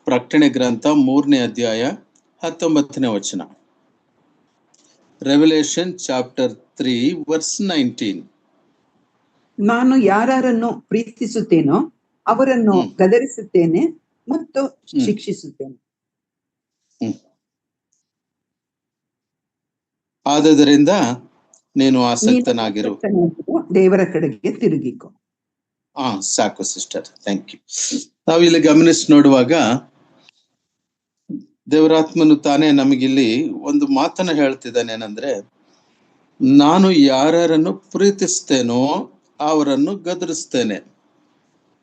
ಪ್ರಕಟಣೆ ಗ್ರಂಥ 3ನೇ ಅಧ್ಯಾಯ 19ನೇ ವಚನ. Revelation chapter 3 verse 19. ನಾನು ಯಾರನ್ನು ಪ್ರೀತಿಸುತ್ತೇನೋ ಅವರನ್ನು ಗದರಿಸುತ್ತೇನೆ ಮತ್ತು ಶಿಕ್ಷಿಸುತ್ತೇನೆ. ಆದುದರಿಂದ ನೀನು ಆಸಕ್ತನಾಗಿರು, ದೇವರ ಕಡೆಗೆ ತಿರುಗಿಕೊ. ಸಾಕು ಸಿಸ್ಟರ್, ಥ್ಯಾಂಕ್ ಯು. ನಾವಿಲ್ಲಿ ಗಮನಿಸಿ ನೋಡುವಾಗ ದೇವರಾತ್ಮನು ತಾನೇ ನಮಗಿಲ್ಲಿ ಒಂದು ಮಾತನ್ನ ಹೇಳ್ತಿದ್ದಾನೆ. ಏನಂದ್ರೆ, ನಾನು ಯಾರನ್ನು ಪ್ರೀತಿಸ್ತೇನೋ ಅವರನ್ನು ಗದರಿಸ್ತೇನೆ.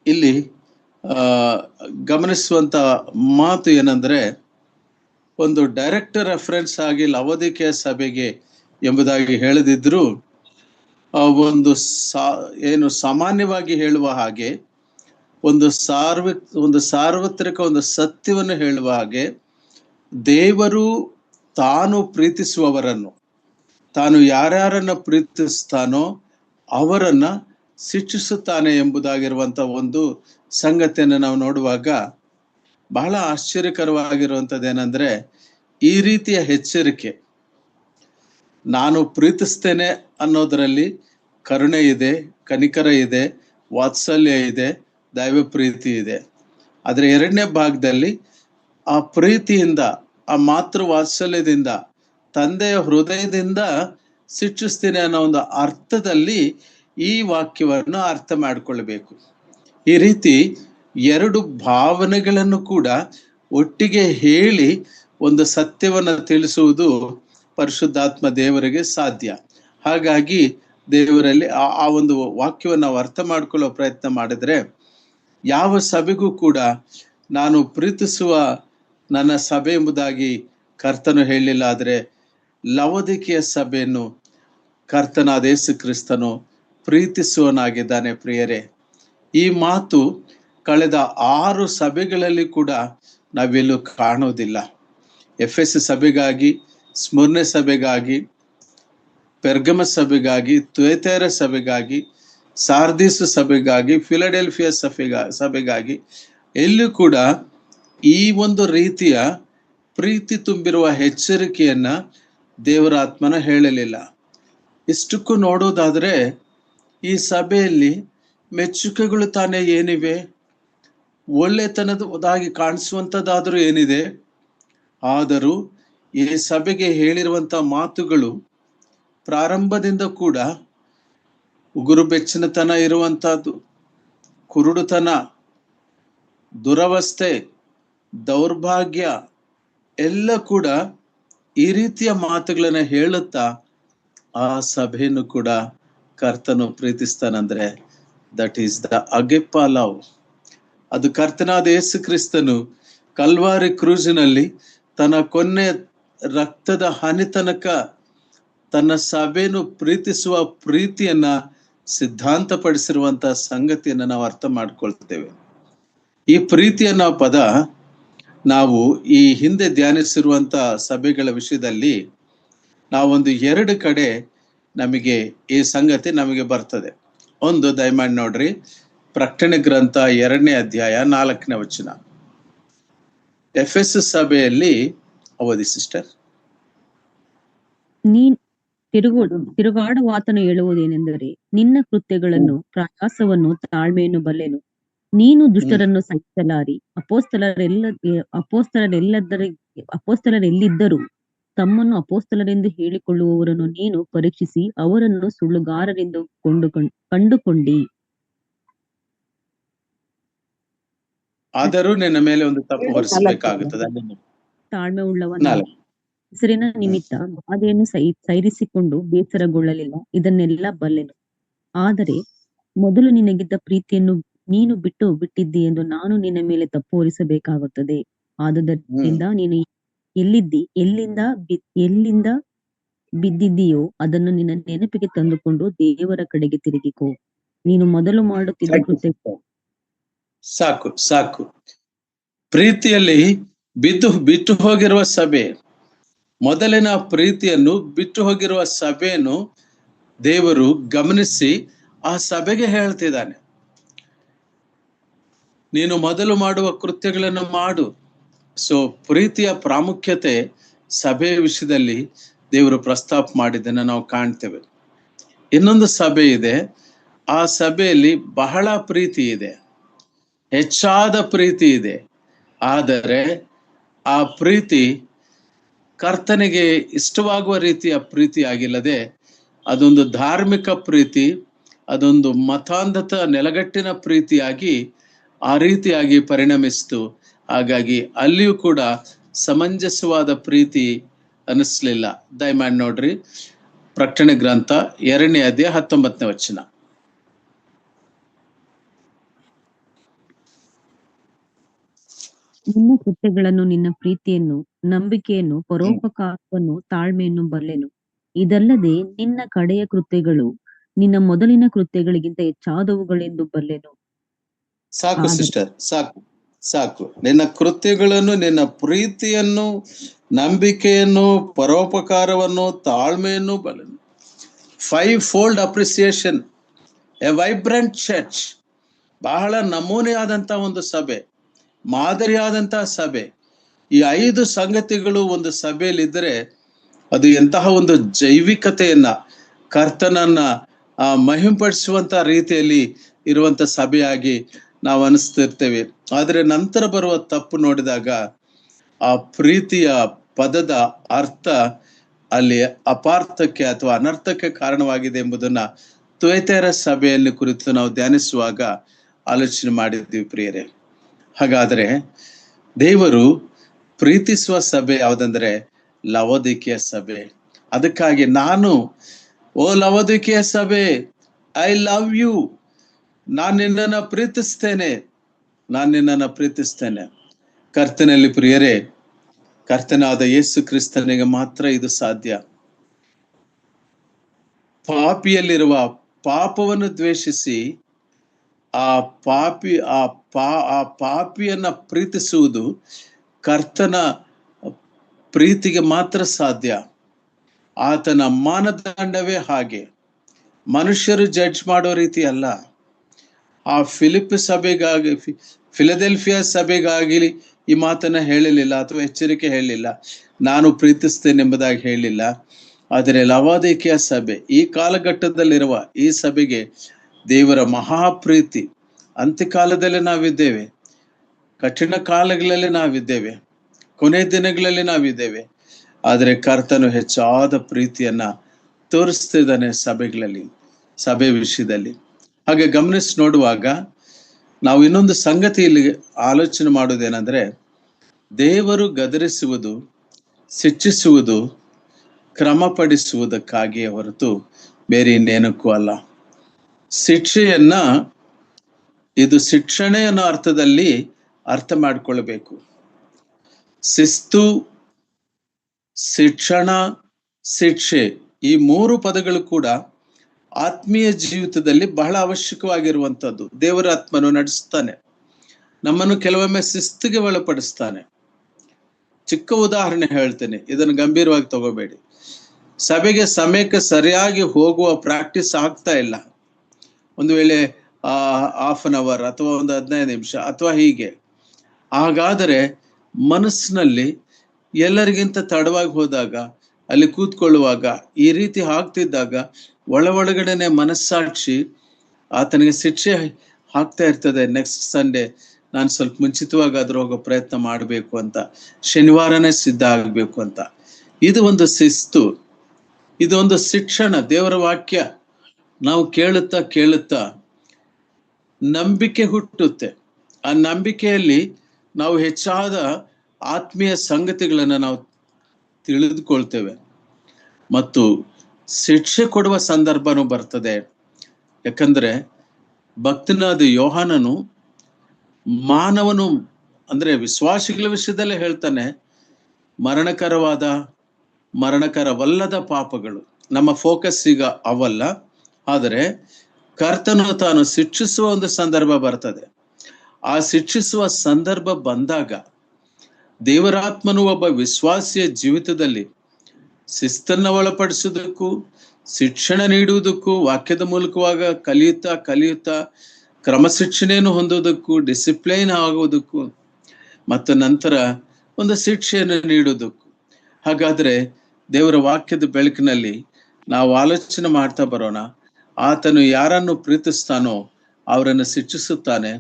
ಇಲ್ಲಿ ಗಮನಿಸುವಂತ ಮಾತು ಏನಂದ್ರೆ, ಒಂದು ಡೈರೆಕ್ಟ್ ರೆಫರೆನ್ಸ್ ಆಗಿ ಲವೋದಿಕೀಯ ಸಭೆಗೆ ಎಂಬುದಾಗಿ ಹೇಳದಿದ್ರು, ಒಂದು ಸಾಮಾನ್ಯವಾಗಿ ಹೇಳುವ ಹಾಗೆ ಒಂದು ಸಾರ್ವತ್ರಿಕ ಒಂದು ಸತ್ಯವನ್ನು ಹೇಳುವ ಹಾಗೆ, ದೇವರು ತಾನು ಪ್ರೀತಿಸುವವರನ್ನು, ತಾನು ಯಾರ್ಯಾರನ್ನ ಪ್ರೀತಿಸ್ತಾನೋ ಅವರನ್ನ ಶಿಕ್ಷಿಸುತ್ತಾನೆ ಎಂಬುದಾಗಿರುವಂತ ಒಂದು ಸಂಗತಿಯನ್ನು ನಾವು ನೋಡುವಾಗ ಬಹಳ ಆಶ್ಚರ್ಯಕರವಾಗಿರುವಂಥದ್ದೇನೆಂದ್ರೆ, ಈ ರೀತಿಯ ಎಚ್ಚರಿಕೆ, ನಾನು ಪ್ರೀತಿಸ್ತೇನೆ ಅನ್ನೋದರಲ್ಲಿ ಕರುಣೆ ಇದೆ, ಕನಿಕರ ಇದೆ, ವಾತ್ಸಲ್ಯ ಇದೆ, ದೈವ ಪ್ರೀತಿ ಇದೆ. ಆದ್ರೆ ಎರಡನೇ ಭಾಗದಲ್ಲಿ ಆ ಪ್ರೀತಿಯಿಂದ, ಆ ಮಾತೃ ವಾತ್ಸಲ್ಯದಿಂದ, ತಂದೆಯ ಹೃದಯದಿಂದ ಶಿಕ್ಷಿಸ್ತೇನೆ ಅನ್ನೋ ಒಂದು ಅರ್ಥದಲ್ಲಿ ಈ ವಾಕ್ಯವನ್ನು ಅರ್ಥ ಮಾಡಿಕೊಳ್ಬೇಕು. ಈ ರೀತಿ ಎರಡು ಭಾವನೆಗಳನ್ನು ಕೂಡ ಒಟ್ಟಿಗೆ ಹೇಳಿ ಒಂದು ಸತ್ಯವನ್ನ ತಿಳಿಸುವುದು ಪರಿಶುದ್ಧಾತ್ಮ ದೇವರಿಗೆ ಸಾಧ್ಯ. ಹಾಗಾಗಿ ದೇವರಲ್ಲಿ ಆ ಒಂದು ವಾಕ್ಯವನ್ನು ನಾವು ಅರ್ಥ ಮಾಡ್ಕೊಳ್ಳೋ ಪ್ರಯತ್ನ ಮಾಡಿದ್ರೆ, ಯಾವ ಸಭೆಗೂ ಕೂಡ ನಾನು ಪ್ರೀತಿಸುವ ನನ್ನ ಸಭೆ ಎಂಬುದಾಗಿ ಕರ್ತನು ಹೇಳಿಲ್ಲ. ಆದರೆ ಲವೋದಿಕೀಯ ಸಭೆಯನ್ನು ಕರ್ತನಾದ ಯೇಸು ಕ್ರಿಸ್ತನು ಪ್ರೀತಿಸುವನಾಗಿದ್ದಾನೆ. ಪ್ರಿಯರೇ, ಈ ಮಾತು ಕಳೆದ 6 ಸಭೆಗಳಲ್ಲಿ ಕೂಡ ನಾವೆಲ್ಲೂ ಕಾಣೋದಿಲ್ಲ. ಎಫೆಸ ಸಭೆಗಾಗಿ, ಸ್ಮುರ್ನೆ ಸಭೆಗಾಗಿ, ಪೆರ್ಗಮ ಸಭೆಗಾಗಿ, ಥುಯತೈರ ಸಭೆಗಾಗಿ, ಸಾರ್ದಿಸ್ ಸಭೆಗಾಗಿ, ಫಿಲಡೆಲ್ಫಿಯಾ ಸಭೆಗಾಗಿ ಎಲ್ಲೂ ಕೂಡ ಈ ಒಂದು ರೀತಿಯ ಪ್ರೀತಿ ತುಂಬಿರುವ ಎಚ್ಚರಿಕೆಯನ್ನ ದೇವರಾತ್ಮನ ಹೇಳಲಿಲ್ಲ. ಇಷ್ಟಕ್ಕೂ ನೋಡೋದಾದ್ರೆ ಈ ಸಭೆಯಲ್ಲಿ ಮೆಚ್ಚುಗೆಗಳು ತಾನೇ ಏನಿವೆ, ಒಳ್ಳೆತನದಾಗಿ ಕಾಣಿಸುವಂಥದ್ದಾದರೂ ಏನಿದೆ. ಆದರೂ ಈ ಸಭೆಗೆ ಹೇಳಿರುವಂತ ಮಾತುಗಳು ಪ್ರಾರಂಭದಿಂದ ಕೂಡ ಉಗುರು ಬೆಚ್ಚನತನ ಇರುವಂತಹದ್ದು, ಕುರುಡುತನ, ದುರವಸ್ಥೆ, ದೌರ್ಭಾಗ್ಯ ಎಲ್ಲ ಕೂಡ ಈ ರೀತಿಯ ಮಾತುಗಳನ್ನ ಹೇಳುತ್ತಾ ಆ ಸಭೆಯನ್ನು ಕೂಡ ಕರ್ತನು ಪ್ರೀತಿಸ್ತಾನಂದ್ರೆ ದಟ್ ಈಸ್ ದ ಅಗೆಪ್ಪ ಲವ್. ಅದು ಕರ್ತನಾದ ಯೇಸು ಕ್ರಿಸ್ತನು ಕಲ್ವಾರಿ ಕ್ರೂಜಿನಲ್ಲಿ ತನ್ನ ಕೊನೆ ರಕ್ತದ ಹನಿ ತನಕ ತನ್ನ ಸಭೆಯನ್ನು ಪ್ರೀತಿಸುವ ಪ್ರೀತಿಯನ್ನ ಸಿದ್ಧಾಂತಪಡಿಸಿರುವಂತಹ ಸಂಗತಿಯನ್ನ ನಾವು ಅರ್ಥ ಮಾಡ್ಕೊಳ್ತೇವೆ. ಈ ಪ್ರೀತಿಯನ್ನ ಪದ ನಾವು ಈ ಹಿಂದೆ ಧ್ಯಾನಿಸಿರುವಂತ ಸಭೆಗಳ ವಿಷಯದಲ್ಲಿ ನಾವೊಂದು 2 ಕಡೆ ನಮಗೆ ಈ ಸಂಗತಿ ನಮಗೆ ಬರ್ತದೆ. ಒಂದು ದಯಮಾಡಿ ನೋಡ್ರಿ, ಪ್ರಕಟಣೆ ಗ್ರಂಥ 2ನೇ ಅಧ್ಯಾಯ 4ನೇ ವಚನ. ಎಫೆಸ ಸಭೆಯಲ್ಲಿ ಓದಿ ಸಿಸ್ಟರ್. ತಿರುಗಾಡುವಾತನು ಹೇಳುವುದೇನೆಂದರೆ, ನಿನ್ನ ಕೃತ್ಯಗಳನ್ನು, ಪ್ರಯಾಸವನ್ನು, ತಾಳ್ಮೆಯನ್ನು ಬಲ್ಲೆನು. ನೀನು ದುಷ್ಟರನ್ನು ಸಹಿಸಲಾರಿ. ಅಪೊಸ್ತಲರೆಲ್ಲಿದ್ದರೂ ತಮ್ಮನ್ನು ಅಪೊಸ್ತಲರೆಂದು ಹೇಳಿಕೊಳ್ಳುವವರನ್ನು ನೀನು ಪರೀಕ್ಷಿಸಿ ಅವರನ್ನು ಸುಳ್ಳುಗಾರರೆಂದು ಕಂಡುಕೊಂಡಿ. ಆದರೂ ನಿನ್ನ ಮೇಲೆ ಒಂದು ತಪ್ಪು ಹೊರಿಸಬೇಕಾಗುತ್ತದೆ. ತಾಳ್ಮೆ ಉಳ್ಳವನ ಹೆಸರಿನ ನಿಮಿತ್ತ ಬಾಧೆಯನ್ನು ಸೈರಿಸಿಕೊಂಡು ಬೇಸರಗೊಳ್ಳಲಿಲ್ಲ. ಇದನ್ನೆಲ್ಲ ಬಲ್ಲೆನು. ಆದರೆ ಮೊದಲು ನಿನಗಿದ್ದ ಪ್ರೀತಿಯನ್ನು ನೀನು ಬಿಟ್ಟಿದ್ದಿ ಎಂದು ನಾನು ನಿನ್ನ ಮೇಲೆ ತಪ್ಪು ಹೊರಿಸಬೇಕಾಗುತ್ತದೆ. ಆದುದರಿಂದ ನೀನು ಎಲ್ಲಿಂದ ಬಿದ್ದಿದ್ದೀಯೋ ಅದನ್ನು ನಿನ್ನ ನೆನಪಿಗೆ ತಂದುಕೊಂಡು ದೇವರ ಕಡೆಗೆ ತಿರುಗಿಕೋ. ನೀನು ಮೊದಲು ಮಾಡುತ್ತಿದ್ದ ಕೃತ್ಯ ಸಾಕು. ಪ್ರೀತಿಯಲ್ಲಿ ಬಿಟ್ಟು ಹೋಗಿರುವ ಸಭೆ, ಮೊದಲಿನ ಪ್ರೀತಿಯನ್ನು ಬಿಟ್ಟು ಹೋಗಿರುವ ಸಭೆಯನ್ನು ದೇವರು ಗಮನಿಸಿ ಆ ಸಭೆಗೆ ಹೇಳ್ತಿದ್ದಾನೆ, ನೀನು ಮೊದಲು ಮಾಡುವ ಕೃತ್ಯಗಳನ್ನು ಮಾಡು, ಸೊ ಪ್ರೀತಿಯ ಪ್ರಾಮುಖ್ಯತೆ ಸಭೆಯ ವಿಷಯದಲ್ಲಿ ದೇವರು ಪ್ರಸ್ತಾಪ ಮಾಡಿದ್ದನ್ನು ನಾವು ಕಾಣ್ತೇವೆ. ಇನ್ನೊಂದು ಸಭೆ ಇದೆ, ಆ ಸಭೆಯಲ್ಲಿ ಬಹಳ ಪ್ರೀತಿ ಇದೆ, ಹೆಚ್ಚಾದ ಪ್ರೀತಿ ಇದೆ. ಆದರೆ ಆ ಪ್ರೀತಿ ಕರ್ತನಿಗೆ ಇಷ್ಟವಾಗುವ ರೀತಿಯ ಪ್ರೀತಿ ಆಗಿಲ್ಲದೆ ಅದೊಂದು ಧಾರ್ಮಿಕ ಪ್ರೀತಿ, ಅದೊಂದು ಮತಾಂಧತ ನೆಲಗಟ್ಟಿನ ಪ್ರೀತಿಯಾಗಿ ಆ ರೀತಿಯಾಗಿ ಪರಿಣಮಿಸಿತು. ಹಾಗಾಗಿ ಅಲ್ಲಿಯೂ ಕೂಡ ಸಮಂಜಸವಾದ ಪ್ರೀತಿ ಅನಿಸ್ಲಿಲ್ಲ. ದಯಮಾಡಿ ನೋಡ್ರಿ ಪ್ರಕಟಣೆ ಗ್ರಂಥ 2ನೇ ಅಧ್ಯಾಯ 19ನೇ ವಚನ. ನಿನ್ನ ಕೃತ್ಯಗಳನ್ನು, ನಿನ್ನ ಪ್ರೀತಿಯನ್ನು, ನಂಬಿಕೆಯನ್ನು, ಪರೋಪಕಾರವನ್ನು, ತಾಳ್ಮೆಯನ್ನು ಬಲ್ಲೆನು. ಇದಲ್ಲದೆ ನಿನ್ನ ಕಡೆಯ ಕೃತ್ಯಗಳು ನಿನ್ನ ಮೊದಲಿನ ಕೃತ್ಯಗಳಿಗಿಂತ ಹೆಚ್ಚಾದವುಗಳೆಂದು ಬಲ್ಲೆನು. ಸಾಕು ಆದರೆ ಸಿಸ್ಟರ್, ಸಾಕು ಸಾಕು. ನಿನ್ನ ಕೃತ್ಯಗಳನ್ನು, ನಿನ್ನ ಪ್ರೀತಿಯನ್ನು, ನಂಬಿಕೆಯನ್ನು, ಪರೋಪಕಾರವನ್ನು, ತಾಳ್ಮೆಯನ್ನು ಬಲ್ಲನು. 5-fold appreciation, A vibrant church. ಬಹಳ ನಮೂನೆಯಾದಂಥ ಒಂದು ಸಭೆ, ಮಾದರಿಯಾದಂತಹ ಸಭೆ. ಈ 5 ಸಂಗತಿಗಳು ಒಂದು ಸಭೆಯಲ್ಲಿದ್ದರೆ ಅದು ಎಂತಹ ಒಂದು ಜೈವಿಕತೆಯನ್ನ, ಕರ್ತನನ್ನ ಮಹಿಂಪಡಿಸುವಂತ ರೀತಿಯಲ್ಲಿ ಇರುವಂತ ಸಭೆಯಾಗಿ ನಾವು ಅನಿಸ್ತಿರ್ತೇವೆ. ಆದರೆ ನಂತರ ಬರುವ ತಪ್ಪು ನೋಡಿದಾಗ ಆ ಪ್ರೀತಿಯ ಪದದ ಅರ್ಥ ಅಲ್ಲಿ ಅಪಾರ್ಥಕ್ಕೆ ಅಥವಾ ಅನರ್ಥಕ್ಕೆ ಕಾರಣವಾಗಿದೆ ಎಂಬುದನ್ನ ತುಯತೇರ ಸಭೆಯಲ್ಲಿ ಕುರಿತು ನಾವು ಧ್ಯಾನಿಸುವಾಗ ಆಲೋಚನೆ ಮಾಡಿದ್ವಿ ಪ್ರಿಯರೇ. ಹಾಗಾದ್ರೆ ದೇವರು ಪ್ರೀತಿಸುವ ಸಭೆ ಯಾವುದಂದ್ರೆ ಲವೋದಿಕೀಯ ಸಭೆ. ಅದಕ್ಕಾಗಿ ನಾನು, ಓ ಲವೋದಿಕೀಯ ಸಭೆ, ಐ ಲವ್ ಯು, ನಾನು ನಿನ್ನನ್ನು ಪ್ರೀತಿಸ್ತೇನೆ, ನಾನು ನಿನ್ನನ್ನು ಪ್ರೀತಿಸ್ತೇನೆ. ಕರ್ತನಲ್ಲಿ ಪ್ರಿಯರೇ, ಕರ್ತನಾದ ಯೇಸು ಕ್ರಿಸ್ತನಿಗೆ ಮಾತ್ರ ಇದು ಸಾಧ್ಯ. ಪಾಪಿಯಲ್ಲಿರುವ ಪಾಪವನ್ನು ದ್ವೇಷಿಸಿ ಆ ಪಾಪಿಯನ್ನ ಪ್ರೀತಿಸುವುದು ಕರ್ತನ ಪ್ರೀತಿಗೆ ಮಾತ್ರ ಸಾಧ್ಯ. ಆತನ ಮಾನದಂಡವೇ ಹಾಗೆ. ಮನುಷ್ಯರು ಜಡ್ಜ್ ಮಾಡೋ ರೀತಿ ಅಲ್ಲ. ಆ ಫಿಲದೆಲ್ಫಿಯಾ ಸಭೆಗಾಗಲಿ ಈ ಮಾತನ್ನ ಹೇಳಲಿಲ್ಲ ಅಥವಾ ಎಚ್ಚರಿಕೆ ಹೇಳಲಿಲ್ಲ, ನಾನು ಪ್ರೀತಿಸ್ತೇನೆ ಎಂಬುದಾಗಿ ಹೇಳಲಿಲ್ಲ. ಆದರೆ ಲವೋದಿಕೀಯ ಸಭೆ, ಈ ಕಾಲಘಟ್ಟದಲ್ಲಿರುವ ಈ ಸಭೆಗೆ ದೇವರ ಮಹಾಪ್ರೀತಿ. ಅಂತ್ಯಕಾಲದಲ್ಲಿ ನಾವಿದ್ದೇವೆ, ಕಠಿಣ ಕಾಲಗಳಲ್ಲಿ ನಾವಿದ್ದೇವೆ, ಕೊನೆ ದಿನಗಳಲ್ಲಿ ನಾವಿದ್ದೇವೆ. ಆದರೆ ಕರ್ತನು ಹೆಚ್ಚಾದ ಪ್ರೀತಿಯನ್ನ ತೋರಿಸ್ತಿದ್ದಾನೆ ಸಭೆಗಳಲ್ಲಿ, ಸಭೆ ವಿಷಯದಲ್ಲಿ. ಹಾಗೆ ಗಮನಿಸಿ ನೋಡುವಾಗ ನಾವು ಇನ್ನೊಂದು ಸಂಗತಿ ಇಲ್ಲಿ ಆಲೋಚನೆ ಮಾಡುವುದೇನೆಂದ್ರೆ, ದೇವರು ಗದರಿಸುವುದು, ಶಿಕ್ಷಿಸುವುದು ಕ್ರಮಪಡಿಸುವುದಕ್ಕಾಗಿಯೇ ಹೊರತು ಬೇರೆ ಇನ್ನೇನಕ್ಕೂ ಅಲ್ಲ. ಶಿಕ್ಷೆಯನ್ನ, ಇದು ಶಿಕ್ಷಣೆ ಅನ್ನೋ ಅರ್ಥದಲ್ಲಿ ಅರ್ಥ ಮಾಡಿಕೊಳ್ಳಬೇಕು. ಶಿಸ್ತು, ಶಿಕ್ಷಣ, ಶಿಕ್ಷೆ, ಈ 3 ಪದಗಳು ಕೂಡ ಆತ್ಮೀಯ ಜೀವಿತದಲ್ಲಿ ಬಹಳ ಅವಶ್ಯಕವಾಗಿರುವಂಥದ್ದು. ದೇವರ ಆತ್ಮನು ನಡೆಸ್ತಾನೆ, ನಮ್ಮನ್ನು ಕೆಲವೊಮ್ಮೆ ಶಿಸ್ತಿಗೆ ಒಳಪಡಿಸ್ತಾನೆ. ಚಿಕ್ಕ ಉದಾಹರಣೆ ಹೇಳ್ತೇನೆ, ಇದನ್ನು ಗಂಭೀರವಾಗಿ ತಗೋಬೇಡಿ. ಸಭೆಗೆ ಸಮಯಕ್ಕೆ ಸರಿಯಾಗಿ ಹೋಗುವ ಪ್ರಾಕ್ಟೀಸ್ ಆಗ್ತಾ ಇಲ್ಲ. ಒಂದು ವೇಳೆ 1/2 hour ಅಥವಾ ಒಂದು 15 ನಿಮಿಷ ಅಥವಾ ಹೀಗೆ. ಹಾಗಾದರೆ ಮನಸ್ಸಿನಲ್ಲಿ ಎಲ್ಲರಿಗಿಂತ ತಡವಾಗಿ ಹೋದಾಗ, ಅಲ್ಲಿ ಕೂತ್ಕೊಳ್ಳುವಾಗ ಈ ರೀತಿ ಆಗ್ತಿದ್ದಾಗ ಒಳಗಡೆನೆ ಮನಸ್ಸಾಕ್ಷಿ ಆತನಿಗೆ ಶಿಕ್ಷೆ ಹಾಕ್ತಾ ಇರ್ತದೆ. ನೆಕ್ಸ್ಟ್ ಸಂಡೇ ನಾನು ಸ್ವಲ್ಪ ಮುಂಚಿತವಾಗಿ ಹೋಗೋ ಪ್ರಯತ್ನ ಮಾಡಬೇಕು ಅಂತ, ಶನಿವಾರನೇ ಸಿದ್ಧ ಆಗಬೇಕು ಅಂತ. ಇದು ಒಂದು ಶಿಸ್ತು, ಇದು ಒಂದು ಶಿಕ್ಷಣ. ದೇವರ ವಾಕ್ಯ ನಾವು ಕೇಳುತ್ತಾ ನಂಬಿಕೆ ಹುಟ್ಟುತ್ತೆ. ಆ ನಂಬಿಕೆಯಲ್ಲಿ ನಾವು ಹೆಚ್ಚಾದ ಆತ್ಮೀಯ ಸಂಗತಿಗಳನ್ನು ನಾವು ತಿಳಿದುಕೊಳ್ತೇವೆ ಮತ್ತು ಶಿಕ್ಷೆ ಕೊಡುವ ಸಂದರ್ಭನೂ ಬರ್ತದೆ. ಯಾಕಂದ್ರೆ ಭಕ್ತನಾದ ಯೋಹಾನನು ಮಾನವನು ಅಂದ್ರೆ ವಿಶ್ವಾಸಿಗಳ ವಿಷಯದಲ್ಲೇ ಹೇಳ್ತಾನೆ, ಮರಣಕರವಲ್ಲದ ಪಾಪಗಳು. ನಮ್ಮ ಫೋಕಸ್ ಈಗ ಅವಲ್ಲ, ಆದರೆ ಕರ್ತನು ತಾನು ಶಿಕ್ಷಿಸುವ ಒಂದು ಸಂದರ್ಭ ಬರ್ತದೆ. ಆ ಶಿಕ್ಷಿಸುವ ಸಂದರ್ಭ ಬಂದಾಗ ದೇವರಾತ್ಮನು ಒಬ್ಬ ವಿಶ್ವಾಸಿಯ ಜೀವಿತದಲ್ಲಿ ಶಿಸ್ತನ್ನ ಒಳಪಡಿಸುವುದಕ್ಕೂ, ಶಿಕ್ಷಣ ನೀಡುವುದಕ್ಕೂ, ವಾಕ್ಯದ ಮೂಲಕವಾಗ ಕಲಿಯುತ್ತಾ ಕ್ರಮಶಿಕ್ಷಣೆಯನ್ನು ಹೊಂದೋದಕ್ಕೂ, ಡಿಸಿಪ್ಲೈನ್ ಆಗುವುದಕ್ಕೂ ಮತ್ತು ನಂತರ ಒಂದು ಶಿಕ್ಷೆಯನ್ನು ನೀಡುವುದಕ್ಕೂ. ಹಾಗಾದ್ರೆ ದೇವರ ವಾಕ್ಯದ ಬೆಳಕಿನಲ್ಲಿ ನಾವು ಆಲೋಚನೆ ಮಾಡ್ತಾ ಬರೋಣ. ಆತನು ಯಾರನ್ನು ಪ್ರೀತಿಸ್ತಾನೋ ಅವರನ್ನು ಶಿಕ್ಷಿಸುತ್ತಾನೆ.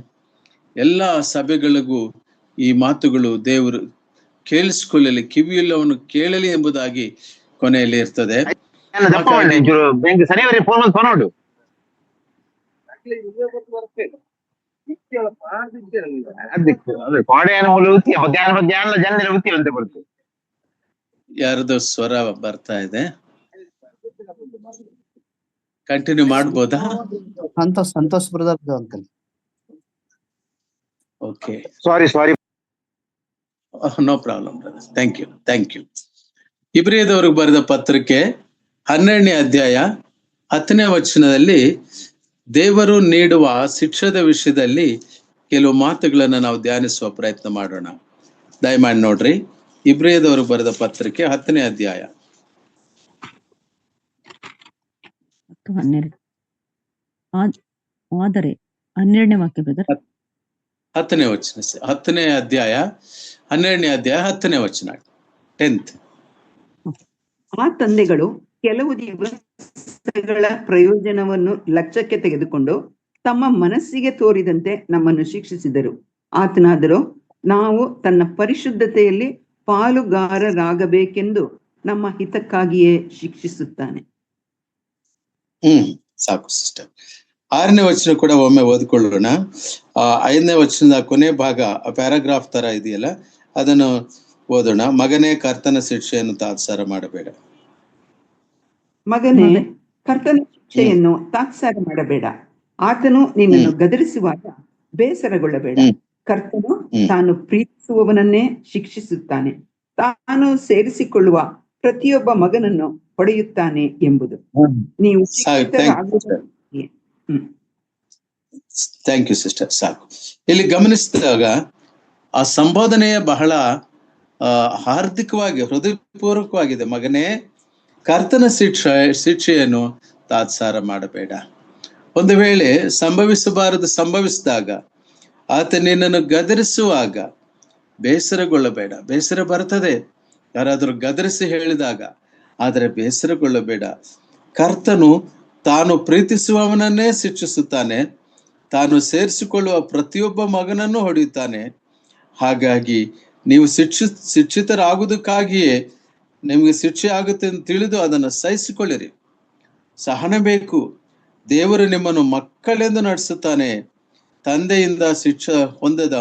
ಎಲ್ಲ ಸಭೆಗಳಿಗೂ ಈ ಮಾತುಗಳು ದೇವರು ಕೇಳಿಸ್ಕೊಳ್ಳಲಿ, ಕಿವಿಯುಳ್ಳವನು ಕೇಳಲಿ ಎಂಬುದಾಗಿ ಕೊನೆಯಲ್ಲಿ ಇರ್ತದೆ. ಯಾರದೋ ಸ್ವರ ಬರ್ತಾ ಇದೆ, ಕಂಟಿನ್ಯೂ ಮಾಡ್ಬೋದಾ? Santosh brother uncle. Okay, sorry no problem brother. Thank you. ಇಬ್ರಿಯದವರಿಗೆ ಬರೆದ ಪತ್ರಕ್ಕೆ 12ನೇ ಅಧ್ಯಾಯ 10ನೇ ವಚನದಲ್ಲಿ ದೇವರು ನೀಡುವ ಶಿಕ್ಷದ ವಿಷಯದಲ್ಲಿ ಕೆಲವು ಮಾತುಗಳನ್ನ ನಾವು ಧ್ಯಾನಿಸುವ ಪ್ರಯತ್ನ ಮಾಡೋಣ. ದಯಮಾಡಿ ನೋಡ್ರಿ, ಇಬ್ರಿಯದವರಿಗೆ ಬರೆದ ಪತ್ರಕ್ಕೆ 10ನೇ ಅಧ್ಯಾಯ 12 ಆದರೆ 12ನೇ ವಾಕ್ಯ ಬ್ರದರ್. 10ನೇ ವಚನ, 10ನೇ ಅಧ್ಯಾಯ 12ನೇ ಅಧ್ಯಾಯ 10ನೇ ವಚನ, 10th. ಆ ತಂದೆಗಳು ಕೆಲವು ದಿವಸಗಳ ಪ್ರಯೋಜನವನ್ನು ಲಕ್ಷ್ಯಕ್ಕೆ ತೆಗೆದುಕೊಂಡು ತಮ್ಮ ಮನಸ್ಸಿಗೆ ತೋರಿದಂತೆ ನಮ್ಮನ್ನು ಶಿಕ್ಷಿಸಿದರು. ಆತನಾದರೂ ನಾವು ತನ್ನ ಪರಿಶುದ್ಧತೆಯಲ್ಲಿ ಪಾಲುಗಾರರಾಗಬೇಕೆಂದು ನಮ್ಮ ಹಿತಕ್ಕಾಗಿಯೇ ಶಿಕ್ಷಿಸುತ್ತಾನೆ. ಸಾಕು ಸಿಸ್ಟರ್. 6ನೇ ವಚನ ಕೂಡ ಒಮ್ಮೆ ಓದ್ಕೊಳ್ಳೋಣ. 5ನೇ ವಚನದ ಕೊನೆ ಭಾಗ ಪ್ಯಾರಾಗ್ರಾಫ್ ತರ ಇದೆಯಲ್ಲ, ಅದನ್ನು ಓದೋಣ. ಮಗನೇ, ಕರ್ತನ ಶಿಕ್ಷೆಯನ್ನು ತಾತ್ಸಾರ ಮಾಡಬೇಡ. ಮಗನೇ, ಕರ್ತನ ಶಿಕ್ಷೆಯನ್ನು ತಾತ್ಸಾರ ಮಾಡಬೇಡ. ಆತನು ನಿನ್ನನ್ನು ಗದರಿಸುವಾಗ ಬೇಸರಗೊಳ್ಳಬೇಡ. ಕರ್ತನು ತಾನು ಪ್ರೀತಿಸುವವನನ್ನೇ ಶಿಕ್ಷಿಸುತ್ತಾನೆ, ತಾನು ಸೇರಿಸಿಕೊಳ್ಳುವ ಪ್ರತಿಯೊಬ್ಬ ಮಗನನ್ನು ಹೊಡೆಯುತ್ತಾನೆ ಎಂಬುದು. ನೀವು ಥ್ಯಾಂಕ್ ಯು ಸಿಸ್ಟರ್. ಸಾಕು. ಇಲ್ಲಿ ಗಮನಿಸಿದಾಗ ಆ ಸಂಬೋಧನೆಯ ಬಹಳ ಹಾರ್ದಿಕವಾಗಿ, ಹೃದಯಪೂರ್ವಕವಾಗಿದೆ. ಮಗನೇ, ಕರ್ತನ ಶಿಕ್ಷೆಯನ್ನು ತಾತ್ಸಾರ ಮಾಡಬೇಡ. ಒಂದು ವೇಳೆ ಸಂಭವಿಸಬಾರದು ಸಂಭವಿಸಿದಾಗ, ಆತ ನಿನ್ನನ್ನು ಗದರಿಸುವಾಗ ಬೇಸರಗೊಳ್ಳಬೇಡ. ಬೇಸರ ಬರ್ತದೆ ಯಾರಾದರೂ ಗದರಿಸಿ ಹೇಳಿದಾಗ, ಆದರೆ ಬೇಸರಗೊಳ್ಳಬೇಡ. ಕರ್ತನು ತಾನು ಪ್ರೀತಿಸುವವನನ್ನೇ ಶಿಕ್ಷಿಸುತ್ತಾನೆ, ತಾನು ಸೇರಿಸಿಕೊಳ್ಳುವ ಪ್ರತಿಯೊಬ್ಬ ಮಗನನ್ನು ಹೊಡೆಯುತ್ತಾನೆ. ಹಾಗಾಗಿ ನೀವು ಶಿಕ್ಷಿತರಾಗುವುದಕ್ಕಾಗಿಯೇ ನಿಮಗೆ ಶಿಕ್ಷೆ ಆಗುತ್ತೆ ಅಂತ ತಿಳಿದು ಅದನ್ನು ಸಹಿಸಿಕೊಳ್ಳಿರಿ. ಸಹನೆ ಬೇಕು. ದೇವರು ನಿಮ್ಮನ್ನು ಮಕ್ಕಳೆಂದು ನಡೆಸುತ್ತಾನೆ, ತಂದೆಯಿಂದ ಶಿಕ್ಷೆ ಹೊಂದದ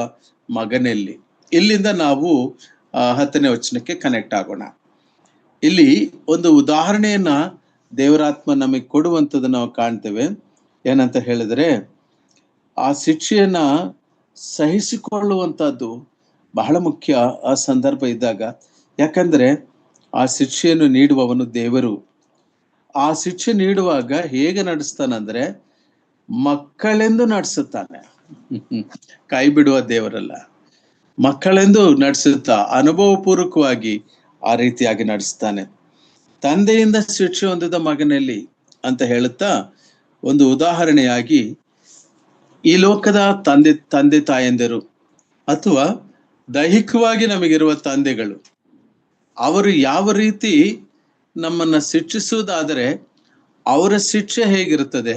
ಮಗನೆಲ್ಲಿ. ಇಲ್ಲಿಂದ ನಾವು 10ನೇ ವಚನಕ್ಕೆ ಕನೆಕ್ಟ್ ಆಗೋಣ. ಇಲ್ಲಿ ಒಂದು ಉದಾಹರಣೆಯನ್ನ ದೇವರಾತ್ಮ ನಮಗೆ ಕೊಡುವಂಥದ್ದು ನಾವು ಕಾಣ್ತೇವೆ. ಏನಂತ ಹೇಳಿದ್ರೆ, ಆ ಶಿಕ್ಷೆಯನ್ನ ಸಹಿಸಿಕೊಳ್ಳುವಂಥದ್ದು ಬಹಳ ಮುಖ್ಯ ಆ ಸಂದರ್ಭ ಇದ್ದಾಗ. ಯಾಕಂದ್ರೆ ಆ ಶಿಕ್ಷೆಯನ್ನು ನೀಡುವವನು ದೇವರು. ಆ ಶಿಕ್ಷೆ ನೀಡುವಾಗ ಹೇಗೆ ನಡೆಸ್ತಾನಂದ್ರೆ, ಮಕ್ಕಳೆಂದು ನಡೆಸುತ್ತಾನೆ. ಕೈ ಬಿಡುವ ದೇವರಲ್ಲ, ಮಕ್ಕಳೆಂದು ನಡೆಸುತ್ತಾ ಅನುಭವಪೂರ್ವಕವಾಗಿ ಆ ರೀತಿಯಾಗಿ ನಡೆಸ್ತಾನೆ. ತಂದೆಯಿಂದ ಶಿಕ್ಷೆ ಹೊಂದಿದ ಮಗನಲ್ಲಿ ಅಂತ ಹೇಳುತ್ತಾ ಒಂದು ಉದಾಹರಣೆಯಾಗಿ, ಈ ಲೋಕದ ತಂದೆ ತಾಯಂದಿರು ಅಥವಾ ದೈಹಿಕವಾಗಿ ನಮಗಿರುವ ತಂದೆಗಳು, ಅವರು ಯಾವ ರೀತಿ ನಮ್ಮನ್ನ ಶಿಕ್ಷಿಸುವುದಾದರೆ ಅವರ ಶಿಕ್ಷೆ ಹೇಗಿರುತ್ತದೆ,